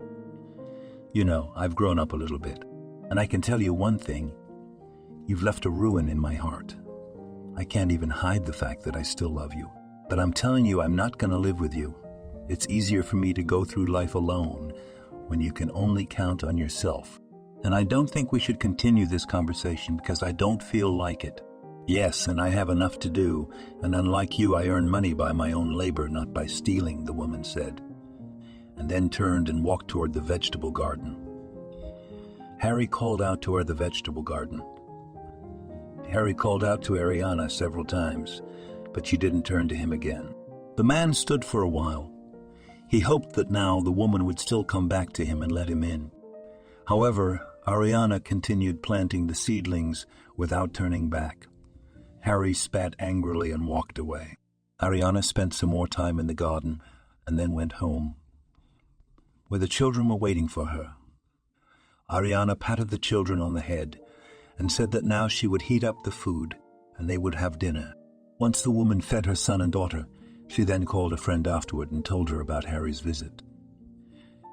You know, I've grown up a little bit, and I can tell you one thing. You've left a ruin in my heart. I can't even hide the fact that I still love you. But I'm telling you, I'm not going to live with you. It's easier for me to go through life alone when you can only count on yourself. And I don't think we should continue this conversation because I don't feel like it. Yes, and I have enough to do, and unlike you, I earn money by my own labor, not by stealing," the woman said, and then turned and walked toward the vegetable garden. Harry called out toward the vegetable garden. Harry called out to Ariana several times, but she didn't turn to him again. The man stood for a while. He hoped that now the woman would still come back to him and let him in. However, Ariana continued planting the seedlings without turning back. Harry spat angrily and walked away. Ariana spent some more time in the garden and then went home, where the children were waiting for her. Ariana patted the children on the head and said that now she would heat up the food and they would have dinner. Once the woman fed her son and daughter, she then called a friend afterward and told her about Harry's visit.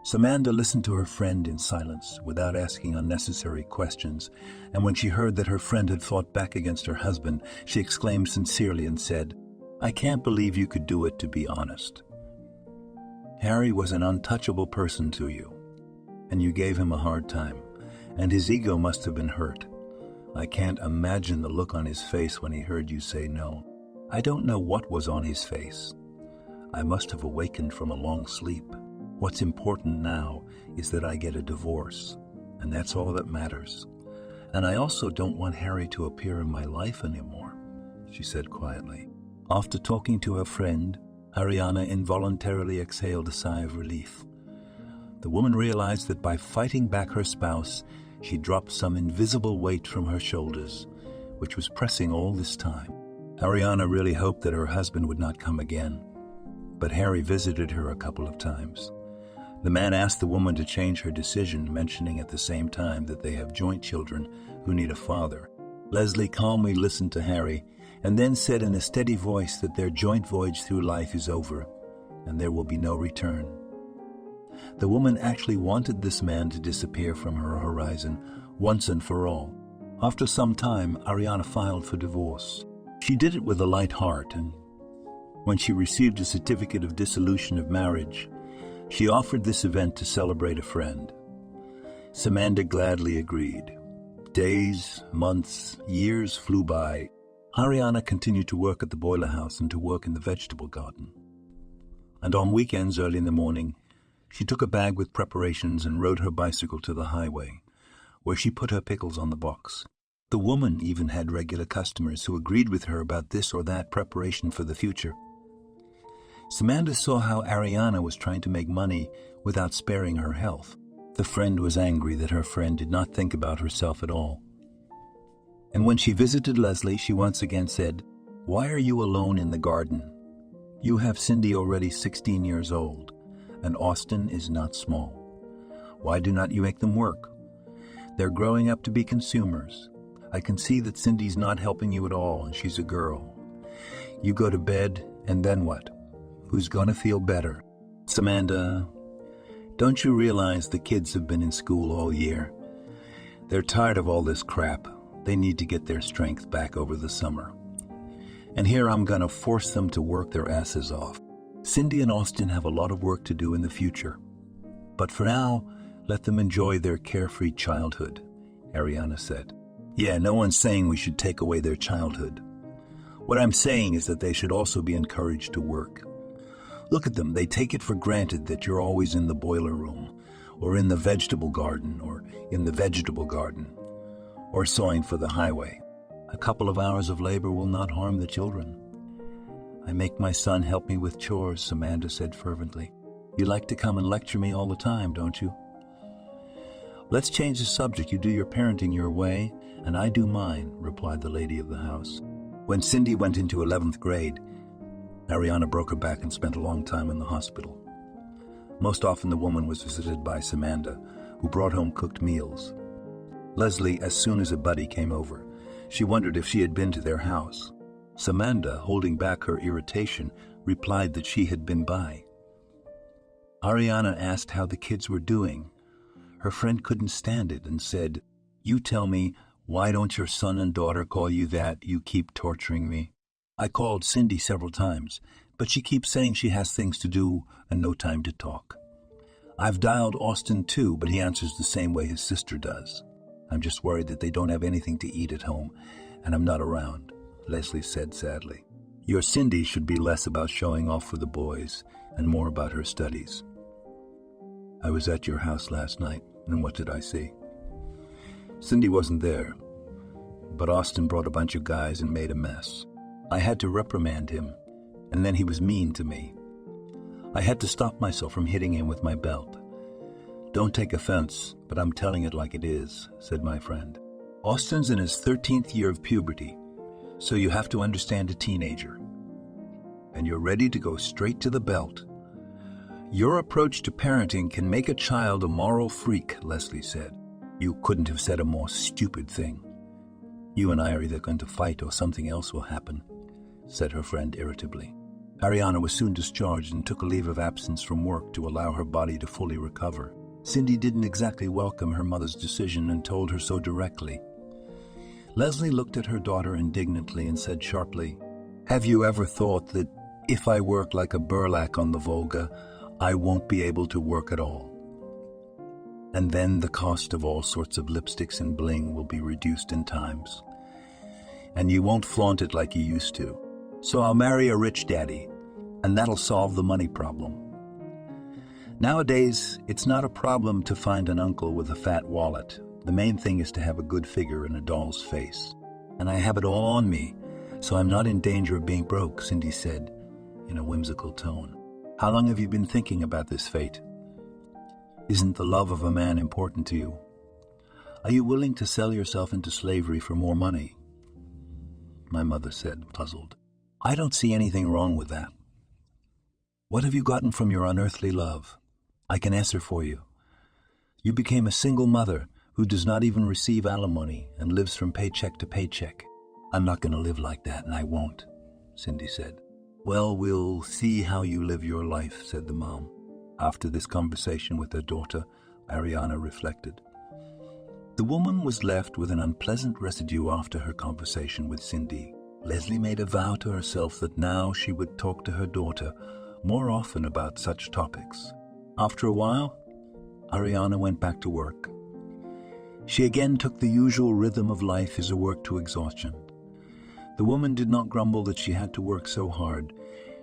Samantha listened to her friend in silence, without asking unnecessary questions, and when she heard that her friend had fought back against her husband, she exclaimed sincerely and said, "I can't believe you could do it, to be honest. Harry was an untouchable person to you, and you gave him a hard time, and his ego must have been hurt. I can't imagine the look on his face when he heard you say no. I don't know what was on his face. I must have awakened from a long sleep. What's important now is that I get a divorce, and that's all that matters. And I also don't want Harry to appear in my life anymore," she said quietly. After talking to her friend, Ariana involuntarily exhaled a sigh of relief. The woman realized that by fighting back her spouse, she dropped some invisible weight from her shoulders, which was pressing all this time. Ariana really hoped that her husband would not come again, but Harry visited her a couple of times. The man asked the woman to change her decision, mentioning at the same time that they have joint children who need a father. Leslie calmly listened to Harry and then said in a steady voice that their joint voyage through life is over and there will be no return. The woman actually wanted this man to disappear from her horizon once and for all. After some time, Ariana filed for divorce. She did it with a light heart, and when she received a certificate of dissolution of marriage, she offered this event to celebrate a friend. Samantha gladly agreed. Days, months, years flew by. Ariana continued to work at the boiler house and to work in the vegetable garden. And on weekends early in the morning, she took a bag with preparations and rode her bicycle to the highway, where she put her pickles on the box. The woman even had regular customers who agreed with her about this or that preparation for the future. Samantha saw how Ariana was trying to make money without sparing her health. The friend was angry that her friend did not think about herself at all. And when she visited Leslie, she once again said, "Why are you alone in the garden? You have Cindy already 16 years old, and Austin is not small. Why do not you make them work? They're growing up to be consumers. I can see that Cindy's not helping you at all, and she's a girl. You go to bed, and then what? Who's going to feel better?" "Samantha, don't you realize the kids have been in school all year? They're tired of all this crap. They need to get their strength back over the summer. And here I'm going to force them to work their asses off. Cindy and Austin have a lot of work to do in the future. But for now, let them enjoy their carefree childhood," Ariana said. "Yeah, no one's saying we should take away their childhood. What I'm saying is that they should also be encouraged to work. Look at them, they take it for granted that you're always in the boiler room, or in the vegetable garden, or in the vegetable garden, or sawing for the highway. A couple of hours of labor will not harm the children." "I make my son help me with chores," Samantha said fervently. "You like to come and lecture me all the time, don't you?" "Let's change the subject. You do your parenting your way, and I do mine," replied the lady of the house. When Cindy went into 11th grade, Ariana broke her back and spent a long time in the hospital. Most often the woman was visited by Samantha, who brought home cooked meals. Leslie, as soon as a buddy came over, she wondered if she had been to their house. Samantha, holding back her irritation, replied that she had been by. Ariana asked how the kids were doing. Her friend couldn't stand it and said, "You tell me, why don't your son and daughter call you that? You keep torturing me." "I called Cindy several times, but she keeps saying she has things to do and no time to talk. I've dialed Austin too, but he answers the same way his sister does. I'm just worried that they don't have anything to eat at home, and I'm not around," Leslie said sadly. "Your Cindy should be less about showing off for the boys and more about her studies. I was at your house last night, and what did I see?" Cindy wasn't there, but Austin brought a bunch of guys and made a mess. I had to reprimand him, and then he was mean to me. I had to stop myself from hitting him with my belt. Don't take offense, but I'm telling it like it is, said my friend. Austin's in his 13th year of puberty, so you have to understand a teenager. And you're ready to go straight to the belt. Your approach to parenting can make a child a moral freak, Leslie said. You couldn't have said a more stupid thing. You and I are either going to fight or something else will happen, said her friend irritably. Ariana was soon discharged and took a leave of absence from work to allow her body to fully recover. Cindy didn't exactly welcome her mother's decision and told her so directly. Leslie looked at her daughter indignantly and said sharply, "Have you ever thought that if I work like a burlak on the Volga, I won't be able to work at all? And then the cost of all sorts of lipsticks and bling will be reduced in times. And you won't flaunt it like you used to. So I'll marry a rich daddy, and that'll solve the money problem. Nowadays, it's not a problem to find an uncle with a fat wallet. The main thing is to have a good figure and a doll's face. And I have it all on me, so I'm not in danger of being broke," Cindy said in a whimsical tone. "How long have you been thinking about this fate? Isn't the love of a man important to you? Are you willing to sell yourself into slavery for more money?" My mother said, puzzled. "I don't see anything wrong with that. What have you gotten from your unearthly love? I can answer for you. You became a single mother who does not even receive alimony and lives from paycheck to paycheck. I'm not going to live like that, and I won't," Cindy said. "Well, we'll see how you live your life," said the mom. After this conversation with her daughter, Ariana reflected. The woman was left with an unpleasant residue after her conversation with Cindy. Leslie made a vow to herself that now she would talk to her daughter more often about such topics. After a while, Ariana went back to work. She again took the usual rhythm of life as a work to exhaustion. The woman did not grumble that she had to work so hard.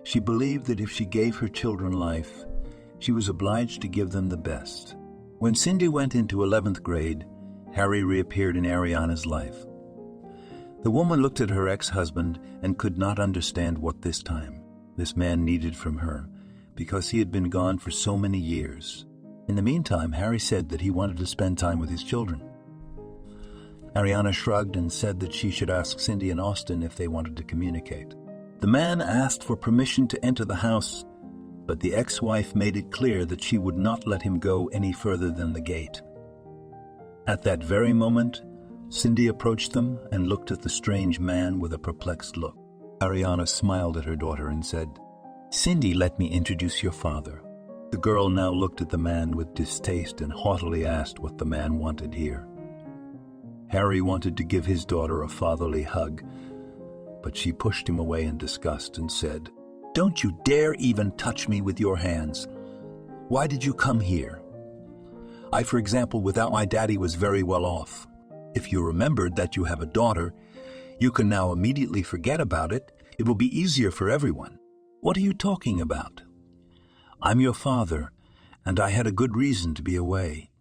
She believed that if she gave her children life, she was obliged to give them the best. When Cindy went into 11th grade, Harry reappeared in Ariana's life. The woman looked at her ex-husband and could not understand what this man needed from her, because he had been gone for so many years. In the meantime, Harry said that he wanted to spend time with his children. Ariana shrugged and said that she should ask Cindy and Austin if they wanted to communicate. The man asked for permission to enter the house, but the ex-wife made it clear that she would not let him go any further than the gate. At that very moment, Cindy approached them and looked at the strange man with a perplexed look. Ariana smiled at her daughter and said, "Cindy, let me introduce your father." The girl now looked at the man with distaste and haughtily asked what the man wanted here. Harry wanted to give his daughter a fatherly hug, but she pushed him away in disgust and said, "Don't you dare even touch me with your hands. Why did you come here? I, for example, without my daddy was very well off. If you remembered that you have a daughter, you can now immediately forget about it. It will be easier for everyone. What are you talking about? I'm your father, and I had a good reason to be away.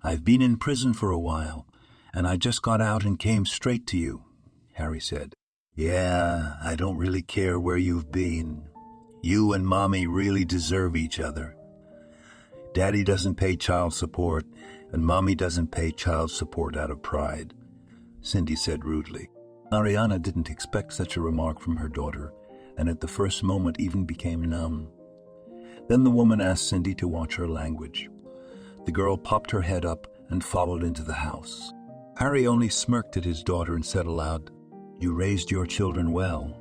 I've been in prison for a while, and I just got out and came straight to you," Harry said. "Yeah, I don't really care where you've been. You and Mommy really deserve each other. Daddy doesn't pay child support, and Mommy doesn't pay child support out of pride," Cindy said rudely. Ariana didn't expect such a remark from her daughter, and at the first moment even became numb. Then the woman asked Cindy to watch her language. The girl popped her head up and followed into the house. Harry only smirked at his daughter and said aloud, "You raised your children well.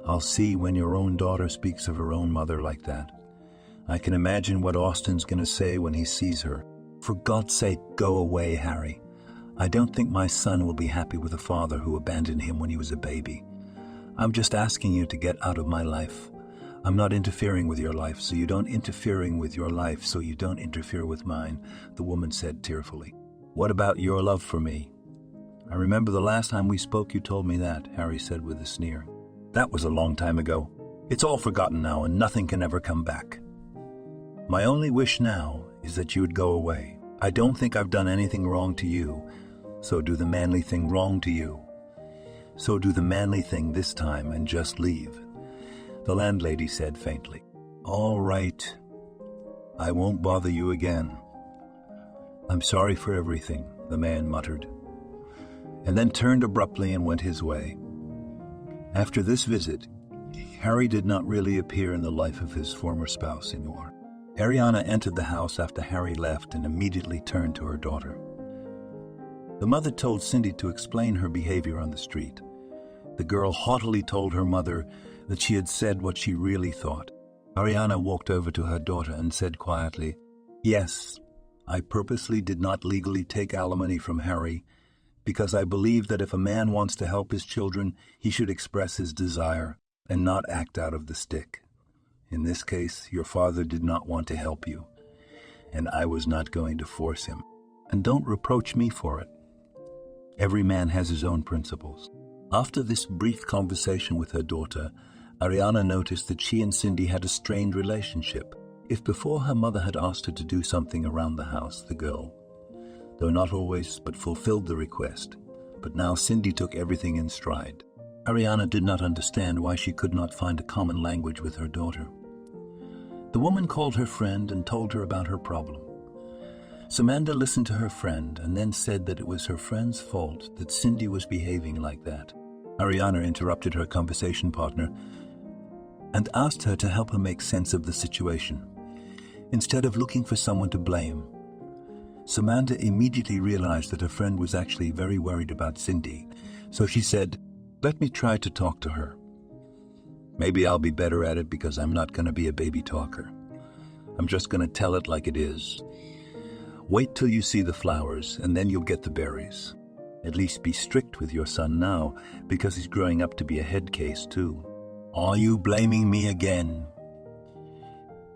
I'll see when your own daughter speaks of her own mother like that. I can imagine what Austin's going to say when he sees her. For God's sake, go away, Harry. I don't think my son will be happy with a father who abandoned him when he was a baby. I'm just asking you to get out of my life. I'm not interfering with your life, so you don't interfere with mine," the woman said tearfully. "What about your love for me? I remember the last time we spoke you told me that," Harry said with a sneer. "That was a long time ago. It's all forgotten now and nothing can ever come back. My only wish now is that you would go away. I don't think I've done anything wrong to you, So do the manly thing wrong to you. So do the manly thing this time and just leave. The landlady said faintly. All right. I won't bother you again. I'm sorry for everything, the man muttered, and then turned abruptly and went his way. After this visit, Harry did not really appear in the life of his former spouse anymore. Ariana entered the house after Harry left and immediately turned to her daughter. The mother told Cindy to explain her behavior on the street. The girl haughtily told her mother that she had said what she really thought. Ariana walked over to her daughter and said quietly, "Yes, I purposely did not legally take alimony from Harry because I believe that if a man wants to help his children, he should express his desire and not act out of the stick. In this case, your father did not want to help you, and I was not going to force him. And don't reproach me for it. Every man has his own principles." After this brief conversation with her daughter, Ariana noticed that she and Cindy had a strained relationship. If before her mother had asked her to do something around the house, the girl, though not always, but fulfilled the request. But now Cindy took everything in stride. Ariana did not understand why she could not find a common language with her daughter. The woman called her friend and told her about her problem. Samantha listened to her friend and then said that it was her friend's fault that Cindy was behaving like that. Ariana interrupted her conversation partner and asked her to help her make sense of the situation. Instead of looking for someone to blame, Samantha immediately realized that her friend was actually very worried about Cindy, so she said, "Let me try to talk to her. Maybe I'll be better at it because I'm not going to be a baby talker. I'm just going to tell it like it is. Wait till you see the flowers, and then you'll get the berries. At least be strict with your son now, because he's growing up to be a head case too. Are you blaming me again?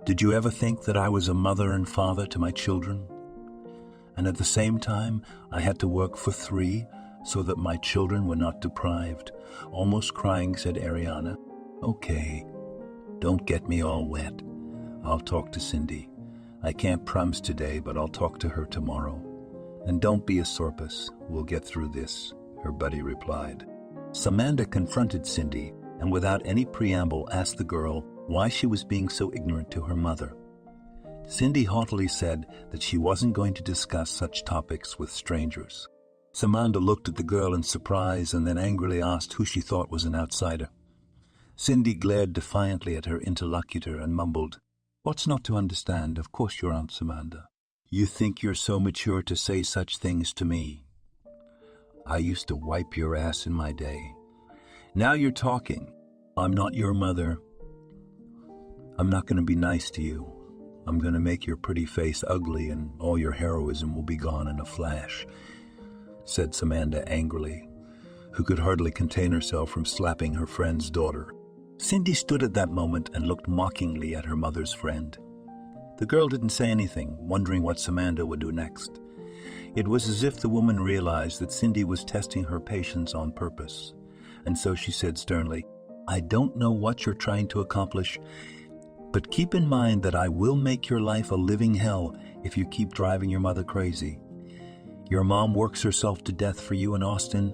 Did you ever think that I was a mother and father to my children? And at the same time, I had to work for 3 so that my children were not deprived." Almost crying, said Ariana, "Okay, don't get me all wet. I'll talk to Cindy. I can't promise today, but I'll talk to her tomorrow. And don't be a sorpus. We'll get through this," her buddy replied. Samantha confronted Cindy and without any preamble asked the girl why she was being so ignorant to her mother. Cindy haughtily said that she wasn't going to discuss such topics with strangers. Samantha looked at the girl in surprise and then angrily asked who she thought was an outsider. Cindy glared defiantly at her interlocutor and mumbled, "What's not to understand? Of course you're Aunt Samantha. You think you're so mature to say such things to me. I used to wipe your ass in my day. Now you're talking. I'm not your mother. I'm not going to be nice to you. I'm going to make your pretty face ugly and all your heroism will be gone in a flash," said Samantha angrily, who could hardly contain herself from slapping her friend's daughter. Cindy stood at that moment and looked mockingly at her mother's friend. The girl didn't say anything, wondering what Samantha would do next. It was as if the woman realized that Cindy was testing her patience on purpose, and so she said sternly, "I don't know what you're trying to accomplish, but keep in mind that I will make your life a living hell if you keep driving your mother crazy. Your mom works herself to death for you in Austin,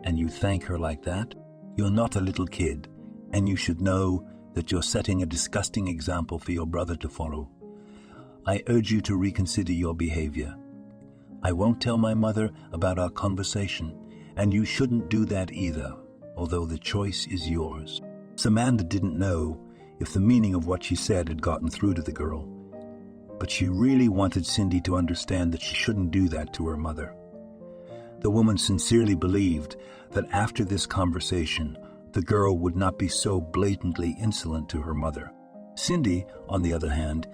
and you thank her like that? You're not a little kid, and you should know that you're setting a disgusting example for your brother to follow. I urge you to reconsider your behavior. I won't tell my mother about our conversation, and you shouldn't do that either, although the choice is yours." Samantha didn't know if the meaning of what she said had gotten through to the girl, but she really wanted Cindy to understand that she shouldn't do that to her mother. The woman sincerely believed that after this conversation, the girl would not be so blatantly insolent to her mother. Cindy, on the other hand,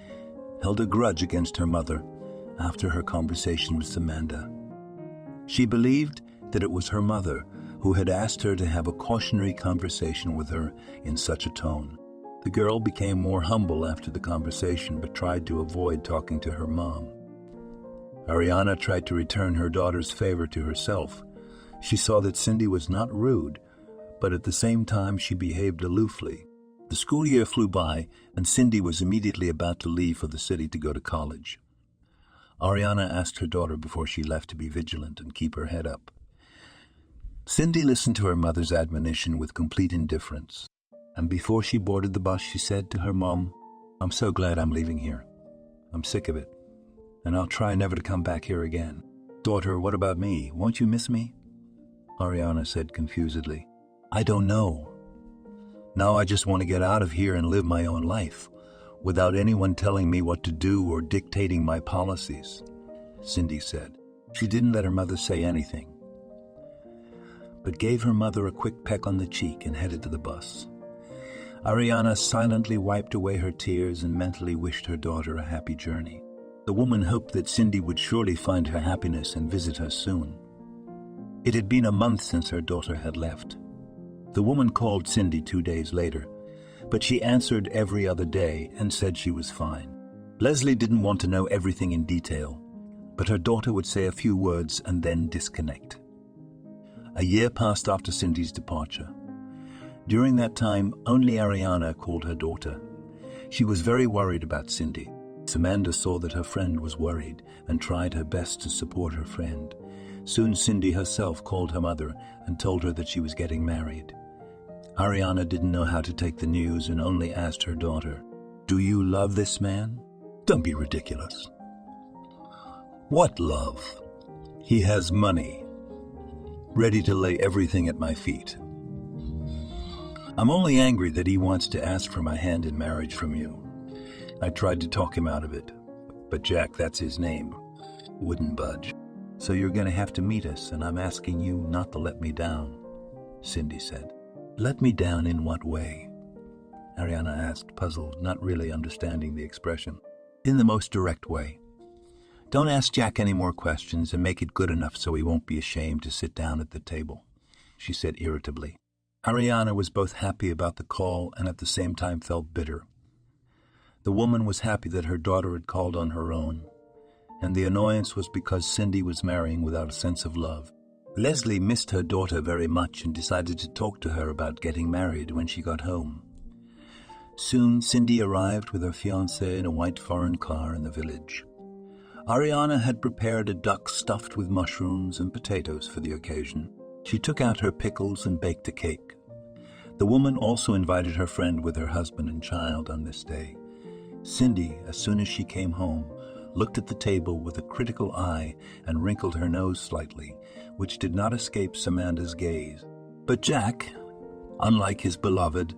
held a grudge against her mother after her conversation with Samantha. She believed that it was her mother who had asked her to have a cautionary conversation with her in such a tone. The girl became more humble after the conversation, but tried to avoid talking to her mom. Ariana tried to return her daughter's favor to herself. She saw that Cindy was not rude, but at the same time she behaved aloofly. The school year flew by, and Cindy was immediately about to leave for the city to go to college. Ariana asked her daughter before she left to be vigilant and keep her head up. Cindy listened to her mother's admonition with complete indifference, and before she boarded the bus, she said to her mom, "I'm so glad I'm leaving here. I'm sick of it, and I'll try never to come back here again." "Daughter, what about me? Won't you miss me?" Ariana said confusedly. "I don't know. Now I just want to get out of here and live my own life, without anyone telling me what to do or dictating my policies," Cindy said. She didn't let her mother say anything, but gave her mother a quick peck on the cheek and headed to the bus. Ariana silently wiped away her tears and mentally wished her daughter a happy journey. The woman hoped that Cindy would surely find her happiness and visit her soon. It had been a month since her daughter had left. The woman called Cindy 2 days later, but she answered every other day and said she was fine. Leslie didn't want to know everything in detail, but her daughter would say a few words and then disconnect. A year passed after Cindy's departure. During that time, only Ariana called her daughter. She was very worried about Cindy. Samantha saw that her friend was worried and tried her best to support her friend. Soon Cindy herself called her mother and told her that she was getting married. Ariana didn't know how to take the news and only asked her daughter, "Do you love this man?" "Don't be ridiculous." "What love? He has money, ready to lay everything at my feet. I'm only angry that he wants to ask for my hand in marriage from you. I tried to talk him out of it, but Jack, that's his name, wouldn't budge. So you're going to have to meet us, and I'm asking you not to let me down," Cindy said. "Let me down in what way?" Ariana asked, puzzled, not really understanding the expression. "In the most direct way. Don't ask Jack any more questions and make it good enough so he won't be ashamed to sit down at the table," she said irritably. Ariana was both happy about the call and at the same time felt bitter. The woman was happy that her daughter had called on her own, and the annoyance was because Cindy was marrying without a sense of love. Leslie missed her daughter very much and decided to talk to her about getting married when she got home. Soon, Cindy arrived with her fiancé in a white foreign car in the village. Ariana had prepared a duck stuffed with mushrooms and potatoes for the occasion. She took out her pickles and baked a cake. The woman also invited her friend with her husband and child on this day. Cindy, as soon as she came home, looked at the table with a critical eye and wrinkled her nose slightly, which did not escape Samantha's gaze. But Jack, unlike his beloved,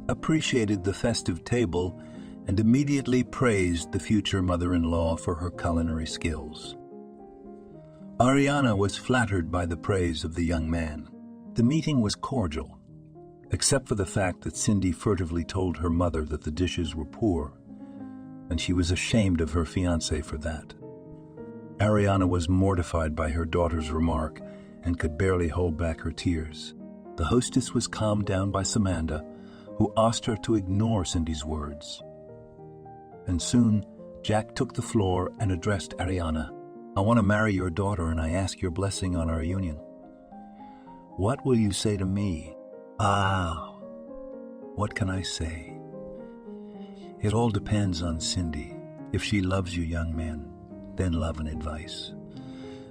appreciated the festive table and immediately praised the future mother-in-law for her culinary skills. Ariana was flattered by the praise of the young man. The meeting was cordial, except for the fact that Cindy furtively told her mother that the dishes were poor, and she was ashamed of her fiancé for that. Ariana was mortified by her daughter's remark and could barely hold back her tears. The hostess was calmed down by Samantha, who asked her to ignore Cindy's words. And soon, Jack took the floor and addressed Ariana. "I want to marry your daughter, and I ask your blessing on our union. What will you say to me?" "Ah, what can I say? It all depends on Cindy. If she loves you, young man, then love and advice,"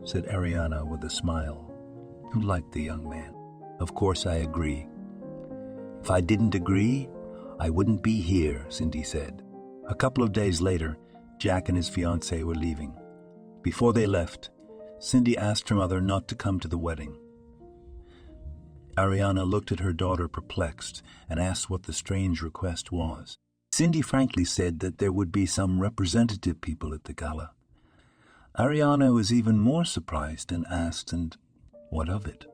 said Ariana with a smile, who liked the young man. "Of course I agree. If I didn't agree, I wouldn't be here," Cindy said. A couple of days later, Jack and his fiancée were leaving. Before they left, Cindy asked her mother not to come to the wedding. Ariana looked at her daughter perplexed and asked what the strange request was. Cindy frankly said that there would be some representative people at the gala. Ariana was even more surprised and asked, "And what of it?"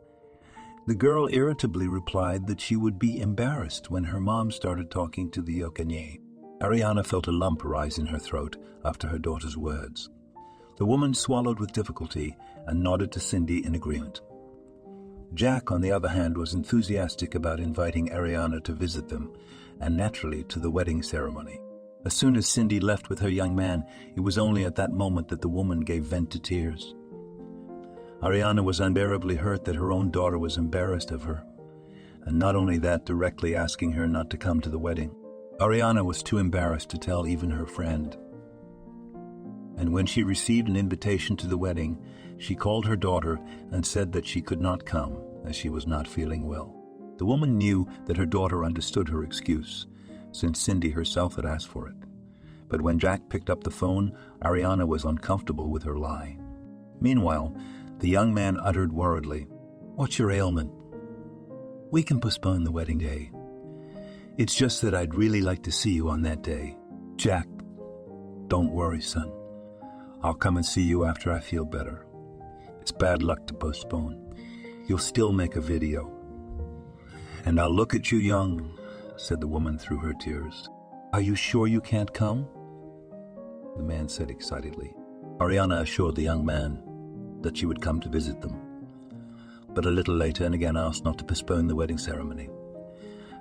The girl irritably replied that she would be embarrassed when her mom started talking to the Yokanye. Ariana felt a lump rise in her throat after her daughter's words. The woman swallowed with difficulty and nodded to Cindy in agreement. Jack, on the other hand, was enthusiastic about inviting Ariana to visit them, and naturally to the wedding ceremony. As soon as Cindy left with her young man, it was only at that moment that the woman gave vent to tears. Ariana was unbearably hurt that her own daughter was embarrassed of her, and not only that, directly asking her not to come to the wedding. Ariana was too embarrassed to tell even her friend. and when she received an invitation to the wedding, she called her daughter and said that she could not come as she was not feeling well. The woman knew that her daughter understood her excuse, since Cindy herself had asked for it. But when Jack picked up the phone, Ariana was uncomfortable with her lie. Meanwhile, the young man uttered worriedly, "What's your ailment?" "We can postpone the wedding day. It's just that I'd really like to see you on that day." "Jack, don't worry, son. I'll come and see you after I feel better. It's bad luck to postpone. You'll still make a video. And I'll look at you young," said the woman through her tears. "Are you sure you can't come?" The man said excitedly. Ariana assured the young man that she would come to visit them, but a little later and again asked not to postpone the wedding ceremony.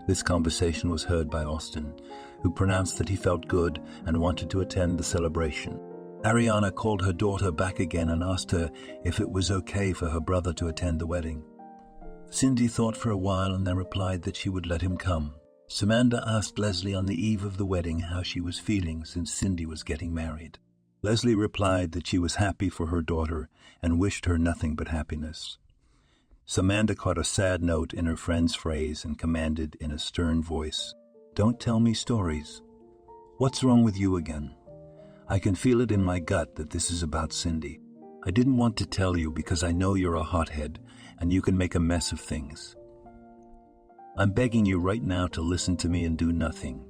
This conversation was heard by Austin, who pronounced that he felt good and wanted to attend the celebration. Ariana called her daughter back again and asked her if it was okay for her brother to attend the wedding. Cindy thought for a while and then replied that she would let him come. Samantha asked Leslie on the eve of the wedding how she was feeling since Cindy was getting married. Leslie replied that she was happy for her daughter and wished her nothing but happiness. Samantha caught a sad note in her friend's phrase and commanded in a stern voice, "Don't tell me stories. What's wrong with you again? I can feel it in my gut that this is about Cindy. I didn't want to tell you because I know you're a hothead and you can make a mess of things. I'm begging you right now to listen to me and do nothing.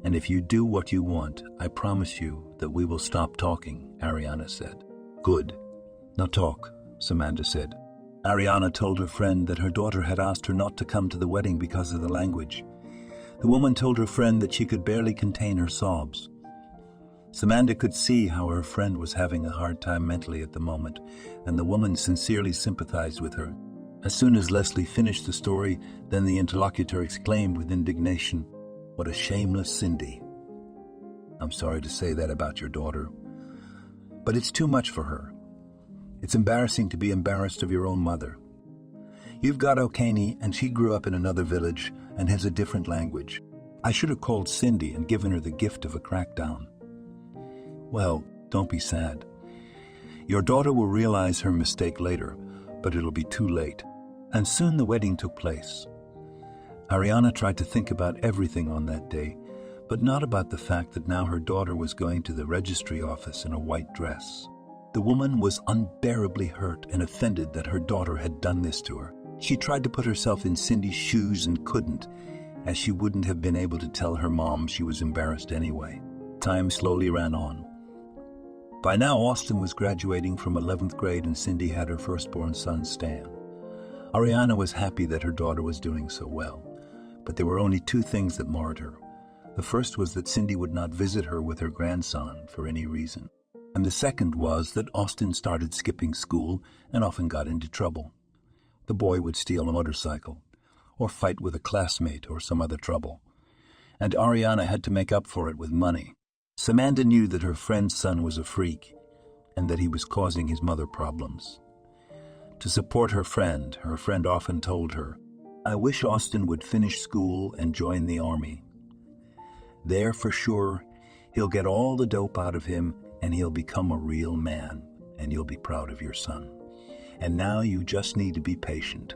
And if you do what you want, I promise you that we will stop talking," Ariana said. "Good. Now talk," Samantha said. Ariana told her friend that her daughter had asked her not to come to the wedding because of the language. The woman told her friend that she could barely contain her sobs. Samantha could see how her friend was having a hard time mentally at the moment, and the woman sincerely sympathized with her. As soon as Leslie finished the story, then the interlocutor exclaimed with indignation, "What a shameless Cindy. I'm sorry to say that about your daughter, but it's too much for her. It's embarrassing to be embarrassed of your own mother. You've got Okani, and she grew up in another village and has a different language. I should have called Cindy and given her the gift of a crackdown. Well, don't be sad. Your daughter will realize her mistake later, but it'll be too late." And soon the wedding took place. Ariana tried to think about everything on that day, but not about the fact that now her daughter was going to the registry office in a white dress. The woman was unbearably hurt and offended that her daughter had done this to her. She tried to put herself in Cindy's shoes and couldn't, as she wouldn't have been able to tell her mom she was embarrassed anyway. Time slowly ran on. By now, Austin was graduating from 11th grade and Cindy had her firstborn son, Stan. Ariana was happy that her daughter was doing so well, but there were only two things that marred her. The first was that Cindy would not visit her with her grandson for any reason. And the second was that Austin started skipping school and often got into trouble. The boy would steal a motorcycle, or fight with a classmate or some other trouble. And Ariana had to make up for it with money. Samantha knew that her friend's son was a freak, and that he was causing his mother problems. To support her friend often told her, "I wish Austin would finish school and join the army. There, for sure, he'll get all the dope out of him and he'll become a real man, and you'll be proud of your son. And now you just need to be patient.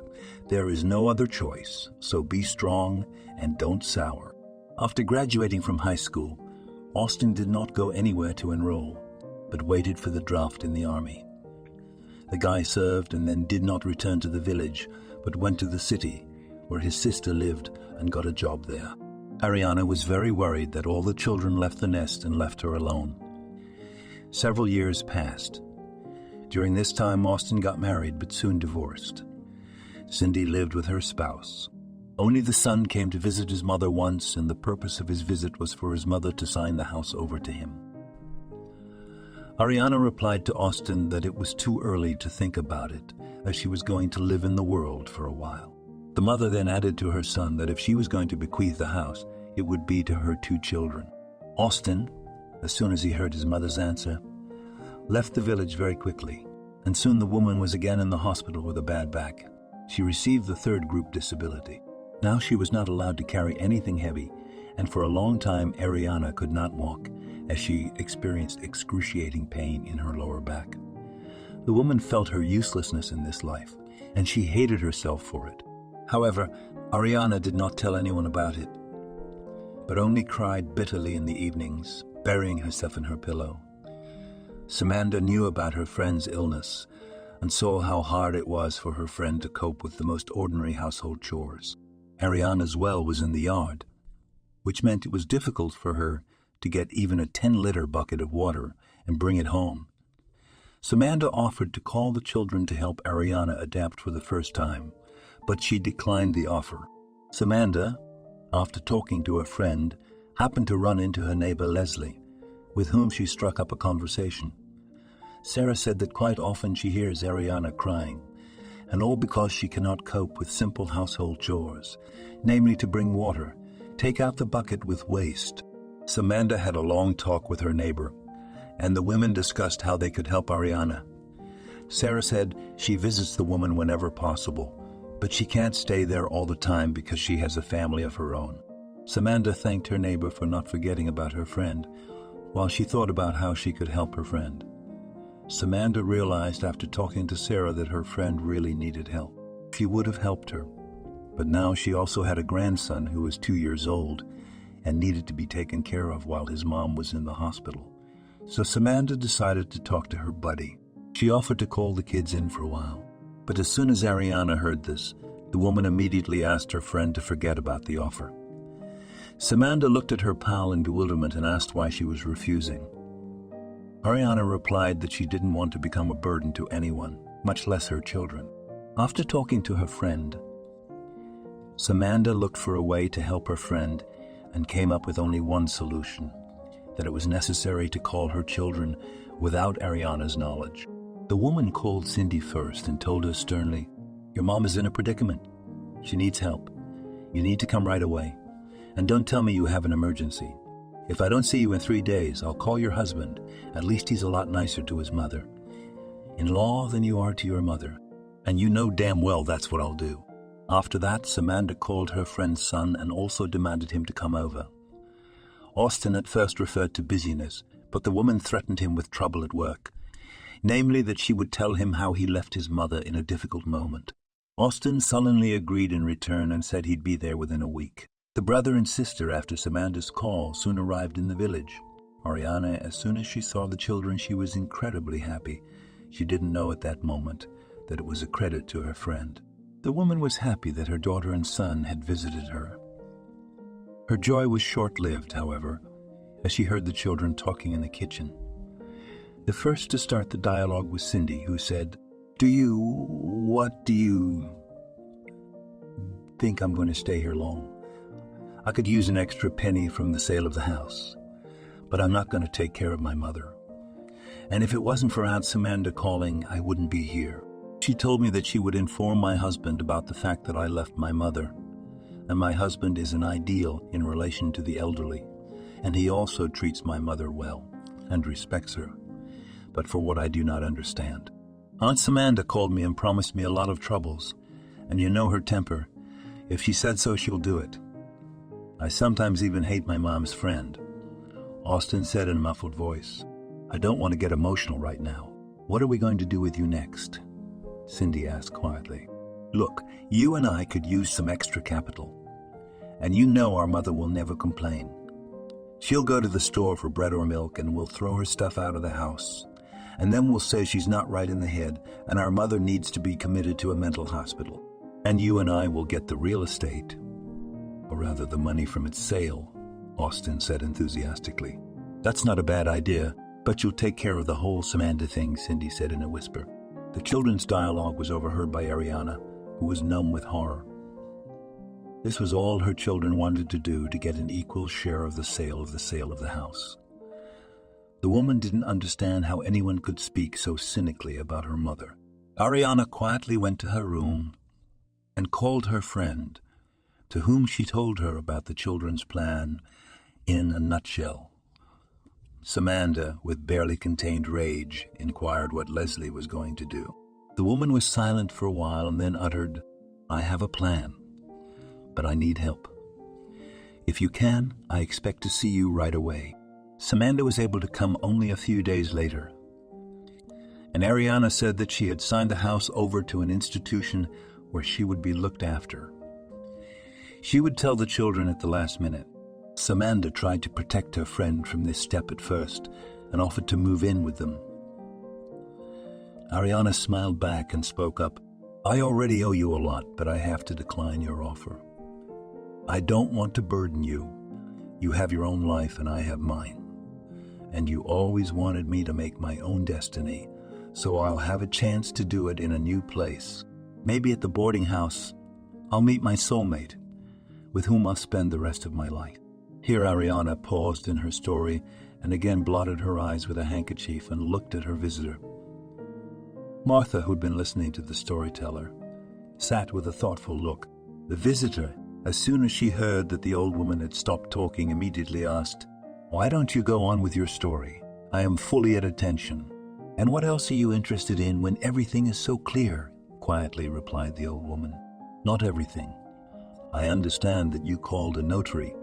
There is no other choice, so be strong and don't sour." After graduating from high school, Austin did not go anywhere to enroll, but waited for the draft in the army. The guy served and then did not return to the village, but went to the city, where his sister lived and got a job there. Ariana was very worried that all the children left the nest and left her alone. Several years passed. During this time, Austin got married but soon divorced. Cindy lived with her spouse. Only the son came to visit his mother once, and the purpose of his visit was for his mother to sign the house over to him. Ariana replied to Austin that it was too early to think about it, as she was going to live in the world for a while. The mother then added to her son that if she was going to bequeath the house, it would be to her 2 children. Austin, as soon as he heard his mother's answer, left the village very quickly, and soon the woman was again in the hospital with a bad back. She received the 3rd group disability. Now she was not allowed to carry anything heavy, and for a long time Ariana could not walk, as she experienced excruciating pain in her lower back. The woman felt her uselessness in this life, and she hated herself for it. However, Ariana did not tell anyone about it, but only cried bitterly in the evenings, burying herself in her pillow. Samantha knew about her friend's illness and saw how hard it was for her friend to cope with the most ordinary household chores. Ariana's well was in the yard, which meant it was difficult for her to get even a 10-liter bucket of water and bring it home. Samantha offered to call the children to help Ariana adapt for the first time, but she declined the offer. Samantha, after talking to a friend, happened to run into her neighbor Leslie, with whom she struck up a conversation. Sarah said that quite often she hears Ariana crying, and all because she cannot cope with simple household chores, namely to bring water, take out the bucket with waste. Samantha had a long talk with her neighbor, and the women discussed how they could help Ariana. Sarah said she visits the woman whenever possible, but she can't stay there all the time because she has a family of her own. Samantha thanked her neighbor for not forgetting about her friend, while she thought about how she could help her friend. Samantha realized after talking to Sarah that her friend really needed help. She would have helped her, but now she also had a grandson who was 2 years old and needed to be taken care of while his mom was in the hospital. So Samantha decided to talk to her buddy. She offered to call the kids in for a while, but as soon as Ariana heard this, the woman immediately asked her friend to forget about the offer. Samantha looked at her pal in bewilderment and asked why she was refusing. Ariana replied that she didn't want to become a burden to anyone, much less her children. After talking to her friend, Samantha looked for a way to help her friend and came up with only one solution, that it was necessary to call her children without Ariana's knowledge. The woman called Cindy first and told her sternly, "Your mom is in a predicament. She needs help. You need to come right away. And don't tell me you have an emergency. If I don't see you in 3 days, I'll call your husband. At least he's a lot nicer to his mother. In law than you are to your mother. And you know damn well that's what I'll do." After that, Samantha called her friend's son and also demanded him to come over. Austin at first referred to busyness, but the woman threatened him with trouble at work, namely that she would tell him how he left his mother in a difficult moment. Austin sullenly agreed in return and said he'd be there within a week. The brother and sister, after Samantha's call, soon arrived in the village. Ariana, as soon as she saw the children, she was incredibly happy. She didn't know at that moment that it was a credit to her friend. The woman was happy that her daughter and son had visited her. Her joy was short-lived, however, as she heard the children talking in the kitchen. The first to start the dialogue was Cindy, who said, What do you think I'm going to stay here long? I could use an extra penny from the sale of the house, but I'm not going to take care of my mother. And if it wasn't for Aunt Samantha calling, I wouldn't be here. She told me that she would inform my husband about the fact that I left my mother, and my husband is an ideal in relation to the elderly, and he also treats my mother well and respects her, but for what I do not understand. Aunt Samantha called me and promised me a lot of troubles, and you know her temper. If she said so, she'll do it. I sometimes even hate my mom's friend. Austin said in a muffled voice, "I don't want to get emotional right now. What are we going to do with you next?" Cindy asked quietly. "Look, you and I could use some extra capital, and you know our mother will never complain. She'll go to the store for bread or milk and we'll throw her stuff out of the house, and then we'll say she's not right in the head and our mother needs to be committed to a mental hospital. And you and I will get the real estate, or rather the money from its sale," Austin said enthusiastically. "That's not a bad idea, but you'll take care of the whole Samantha thing," Cindy said in a whisper. The children's dialogue was overheard by Ariana, who was numb with horror. This was all her children wanted to do to get an equal share of the sale of the house. The woman didn't understand how anyone could speak so cynically about her mother. Ariana quietly went to her room and called her friend, to whom she told her about the children's plan in a nutshell. Samantha, with barely contained rage, inquired what Leslie was going to do. The woman was silent for a while and then uttered, "I have a plan, but I need help. If you can, I expect to see you right away." Samantha was able to come only a few days later, and Ariana said that she had signed the house over to an institution where she would be looked after. She would tell the children at the last minute. Samantha tried to protect her friend from this step at first and offered to move in with them. Ariana smiled back and spoke up. "I already owe you a lot, but I have to decline your offer. I don't want to burden you. You have your own life and I have mine. And you always wanted me to make my own destiny, so I'll have a chance to do it in a new place. Maybe at the boarding house, I'll meet my soulmate, with whom I'll spend the rest of my life." Here Ariana paused in her story and again blotted her eyes with a handkerchief and looked at her visitor. Martha, who'd been listening to the storyteller, sat with a thoughtful look. The visitor, as soon as she heard that the old woman had stopped talking, immediately asked, "Why don't you go on with your story? I am fully at attention." "And what else are you interested in when everything is so clear?" quietly replied the old woman. "Not everything. I understand that you called a notary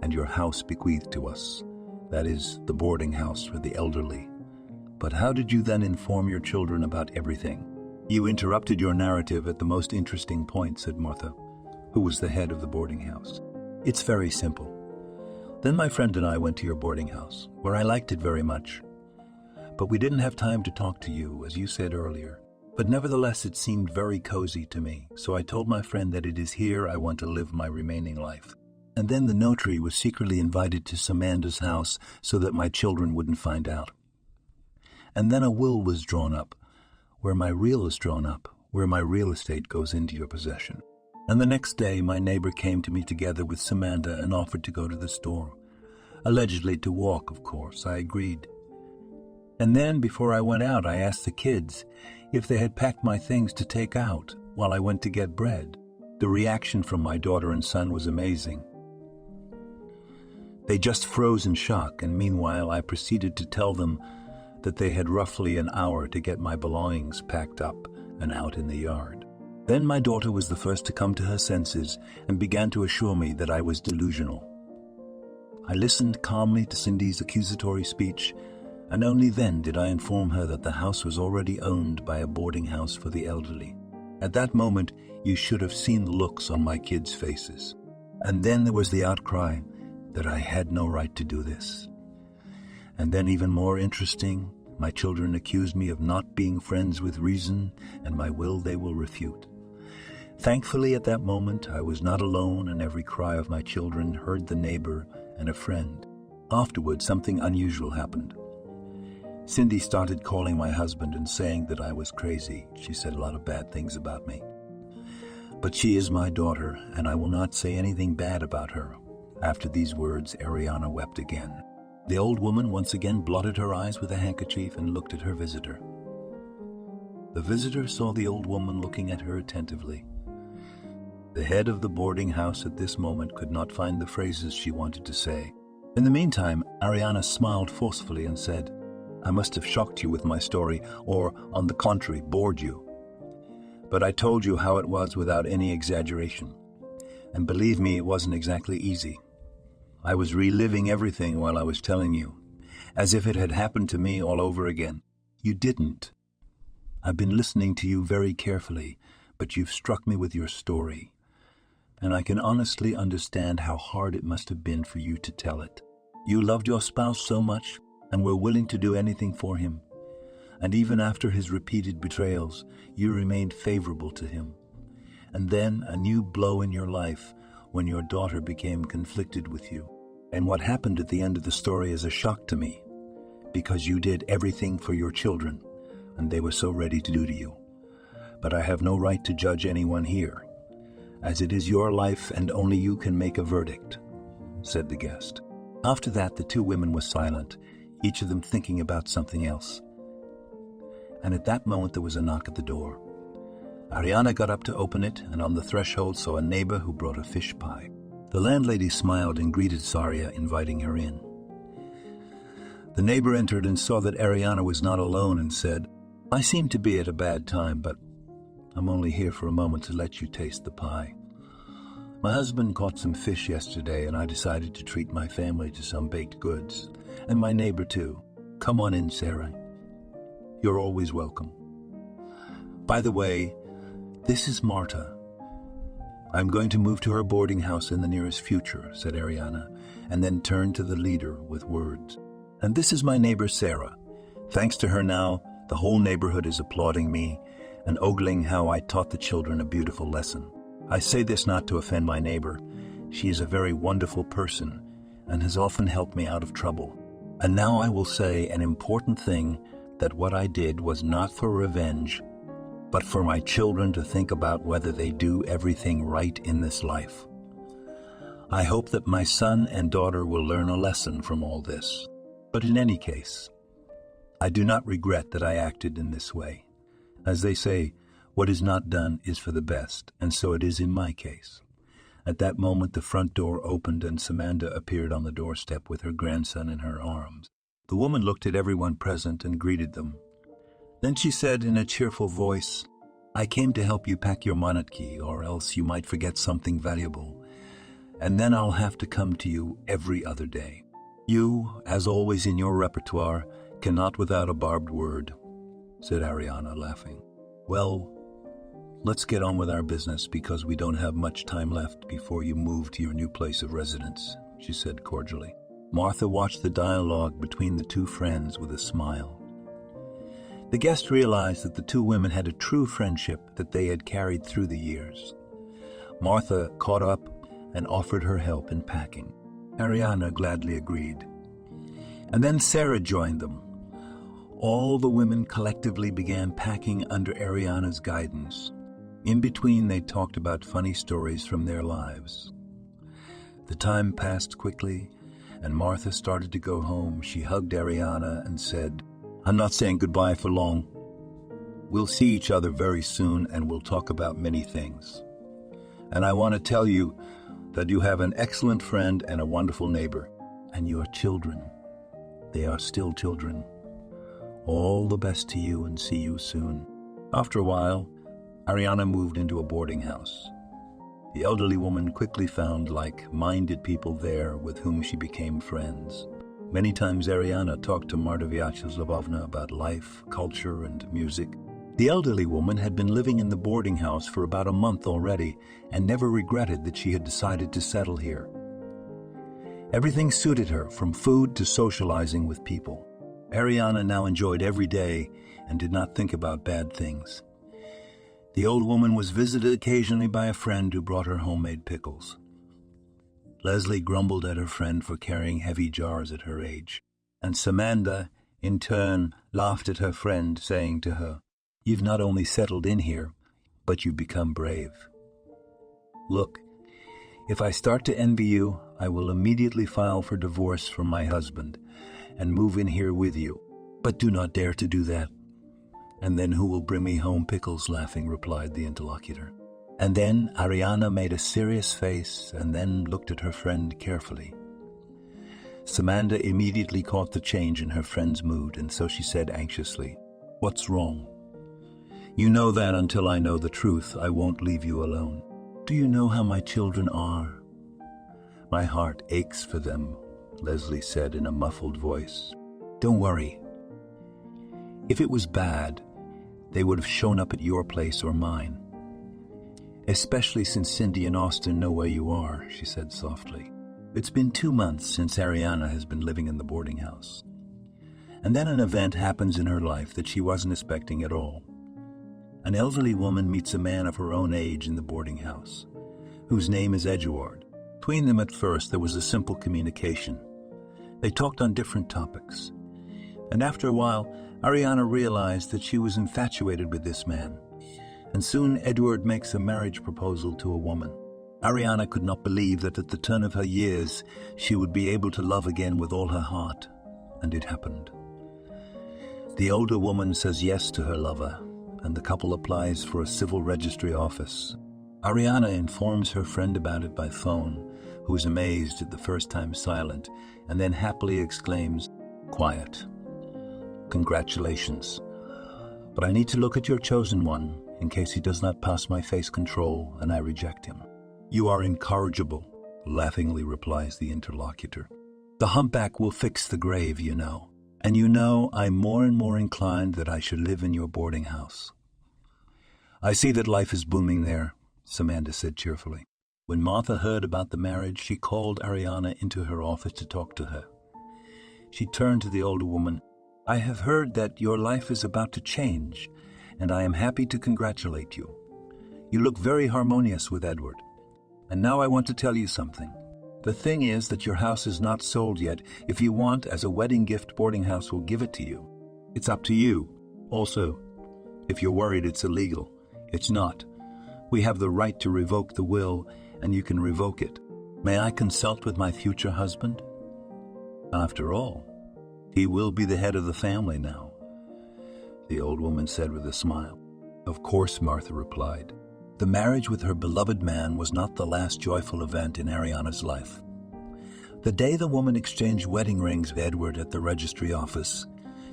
and your house bequeathed to us. That is, the boarding house for the elderly. But how did you then inform your children about everything?" "You interrupted your narrative at the most interesting point," said Martha, who was the head of the boarding house. "It's very simple. Then my friend and I went to your boarding house, where I liked it very much. But we didn't have time to talk to you, as you said earlier. But nevertheless, it seemed very cozy to me, so I told my friend that it is here I want to live my remaining life. And then the notary was secretly invited to Samantha's house so that my children wouldn't find out. And then a will was drawn up, where my real estate goes into your possession. And the next day my neighbor came to me together with Samantha and offered to go to the store. Allegedly to walk, of course. I agreed. And then, before I went out, I asked the kids if they had packed my things to take out while I went to get bread. The reaction from my daughter and son was amazing. They just froze in shock, and meanwhile I proceeded to tell them that they had roughly an hour to get my belongings packed up and out in the yard. Then my daughter was the first to come to her senses and began to assure me that I was delusional. I listened calmly to Cindy's accusatory speech, and only then did I inform her that the house was already owned by a boarding house for the elderly. At that moment, you should have seen the looks on my kids' faces. And then there was the outcry that I had no right to do this. And then, even more interesting, my children accused me of not being friends with reason, and my will they will refute. Thankfully, at that moment, I was not alone, and every cry of my children heard the neighbor and a friend. Afterward, something unusual happened. Cindy started calling my husband and saying that I was crazy. She said a lot of bad things about me. But she is my daughter, and I will not say anything bad about her. After these words, Ariana wept again. The old woman once again blotted her eyes with a handkerchief and looked at her visitor. The visitor saw the old woman looking at her attentively. The head of the boarding house at this moment could not find the phrases she wanted to say. In the meantime, Ariana smiled forcefully and said, "I must have shocked you with my story, or, on the contrary, bored you. But I told you how it was without any exaggeration. And believe me, it wasn't exactly easy. I was reliving everything while I was telling you, as if it had happened to me all over again. You didn't. I've been listening to you very carefully, but you've struck me with your story. And I can honestly understand how hard it must have been for you to tell it. You loved your spouse so much and were willing to do anything for him. And even after his repeated betrayals, you remained favorable to him. And then a new blow in your life when your daughter became conflicted with you. And what happened at the end of the story is a shock to me, because you did everything for your children, and they were so ready to do to you. But I have no right to judge anyone here, as it is your life and only you can make a verdict," said the guest. After that, the two women were silent, each of them thinking about something else. And at that moment there was a knock at the door. Ariana got up to open it, and on the threshold saw a neighbor who brought a fish pie. The landlady smiled and greeted Saria, inviting her in. The neighbor entered and saw that Ariana was not alone and said, "I seem to be at a bad time, but I'm only here for a moment to let you taste the pie. My husband caught some fish yesterday, and I decided to treat my family to some baked goods, And my neighbor too. Come on in, Sarah. You're always welcome. By the way, this is Marta. I'm going to move to her boarding house in the nearest future, said Ariana, and then turned to the leader with words. And this is my neighbor, Sarah. Thanks to her now, the whole neighborhood is applauding me and ogling how I taught the children a beautiful lesson. I say this not to offend my neighbor. She is a very wonderful person and has often helped me out of trouble. And now I will say an important thing, that what I did was not for revenge, but for my children to think about whether they do everything right in this life. I hope that my son and daughter will learn a lesson from all this. But in any case, I do not regret that I acted in this way. As they say, what is not done is for the best, and so it is in my case. At that moment, the front door opened and Samantha appeared on the doorstep with her grandson in her arms. The woman looked at everyone present and greeted them. Then she said in a cheerful voice, I came to help you pack your monarchy, or else you might forget something valuable. And then I'll have to come to you every other day. You, as always in your repertoire, cannot without a barbed word, said Ariana, laughing. Well, let's get on with our business because we don't have much time left before you move to your new place of residence, she said cordially. Martha watched the dialogue between the two friends with a smile. The guest realized that the two women had a true friendship that they had carried through the years. Martha caught up and offered her help in packing. Ariana gladly agreed. And then Sarah joined them. All the women collectively began packing under Ariana's guidance. In between, they talked about funny stories from their lives. The time passed quickly, and Martha started to go home. She hugged Ariana and said, I'm not saying goodbye for long. We'll see each other very soon, and we'll talk about many things. And I want to tell you that you have an excellent friend and a wonderful neighbor. And your children, they are still children. All the best to you, and see you soon. After a while, Ariana moved into a boarding house. The elderly woman quickly found like-minded people there with whom she became friends. Many times Ariana talked to Marta Vyacheslavoovna about life, culture, and music. The elderly woman had been living in the boarding house for about a month already and never regretted that she had decided to settle here. Everything suited her, from food to socializing with people. Ariana now enjoyed every day and did not think about bad things. The old woman was visited occasionally by a friend who brought her homemade pickles. Leslie grumbled at her friend for carrying heavy jars at her age, and Samantha, in turn, laughed at her friend, saying to her, You've not only settled in here, but you've become brave. Look, if I start to envy you, I will immediately file for divorce from my husband and move in here with you. But do not dare to do that. And then who will bring me home pickles, laughing, replied the interlocutor. And then Ariana made a serious face and then looked at her friend carefully. Samantha immediately caught the change in her friend's mood, and so she said anxiously, What's wrong? You know that until I know the truth, I won't leave you alone. Do you know how my children are? My heart aches for them, Leslie said in a muffled voice. Don't worry. If it was bad, they would have shown up at your place or mine. Especially since Cindy and Austin know where you are, she said softly. It's been 2 months since Ariana has been living in the boarding house. And then an event happens in her life that she wasn't expecting at all. An elderly woman meets a man of her own age in the boarding house, whose name is Edward. Between them at first there was a simple communication. They talked on different topics. And after a while, Ariana realized that she was infatuated with this man. And soon Edward makes a marriage proposal to a woman. Ariana could not believe that at the turn of her years, she would be able to love again with all her heart. And it happened. The older woman says yes to her lover, and the couple applies for a civil registry office. Ariana informs her friend about it by phone, who is amazed at the first time silent, and then happily exclaims, Quiet. Congratulations. But I need to look at your chosen one, in case he does not pass my face control and I reject him. You are incorrigible, laughingly replies the interlocutor. The humpback will fix the grave, you know. And you know I'm more and more inclined that I should live in your boarding house. I see that life is booming there, Samantha said cheerfully. When Martha heard about the marriage, she called Ariana into her office to talk to her. She turned to the older woman. I have heard that your life is about to change, and I am happy to congratulate you. You look very harmonious with Edward. And now I want to tell you something. The thing is that your house is not sold yet. If you want, as a wedding gift, boarding house will give it to you. It's up to you. Also, if you're worried it's illegal, it's not. We have the right to revoke the will, and you can revoke it. May I consult with my future husband? After all, he will be the head of the family now, the old woman said with a smile. Of course, Martha replied. The marriage with her beloved man was not the last joyful event in Ariana's life. The day the woman exchanged wedding rings with Edward at the registry office,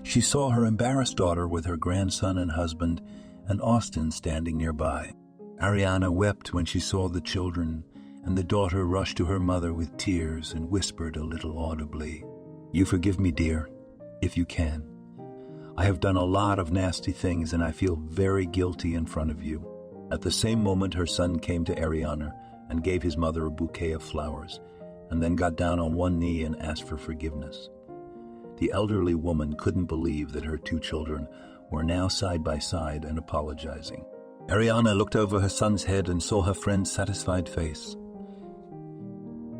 she saw her embarrassed daughter with her grandson and husband, and Austin standing nearby. Ariana wept when she saw the children, and the daughter rushed to her mother with tears and whispered a little audibly, You forgive me, dear, if you can. I have done a lot of nasty things, and I feel very guilty in front of you. At the same moment, her son came to Ariana and gave his mother a bouquet of flowers, and then got down on one knee and asked for forgiveness. The elderly woman couldn't believe that her two children were now side by side and apologizing. Ariana looked over her son's head and saw her friend's satisfied face.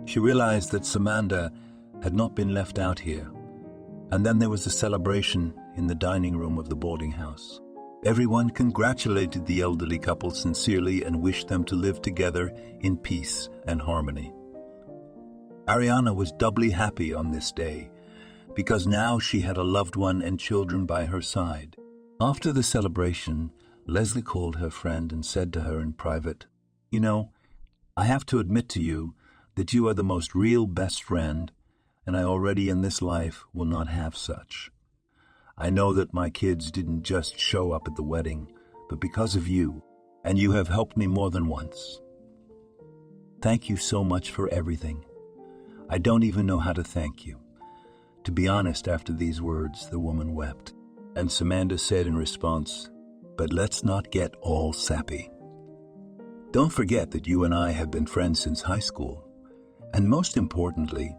She realized that Samantha had not been left out here, and then there was a celebration in the dining room of the boarding house. Everyone congratulated the elderly couple sincerely and wished them to live together in peace and harmony. Ariana was doubly happy on this day, because now she had a loved one and children by her side. After the celebration, Leslie called her friend and said to her in private, You know, I have to admit to you that you are the most real best friend, and I already in this life will not have such. I know that my kids didn't just show up at the wedding, but because of you, and you have helped me more than once. Thank you so much for everything. I don't even know how to thank you. To be honest, after these words, the woman wept, and Samantha said in response, But let's not get all sappy. Don't forget that you and I have been friends since high school, and most importantly,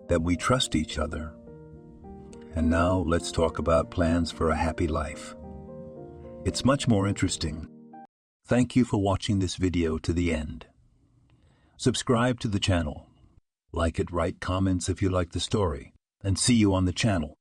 that we trust each other. And now let's talk about plans for a happy life. It's much more interesting. Thank you for watching this video to the end. Subscribe to the channel. Like it, write comments if you like the story, and see you on the channel.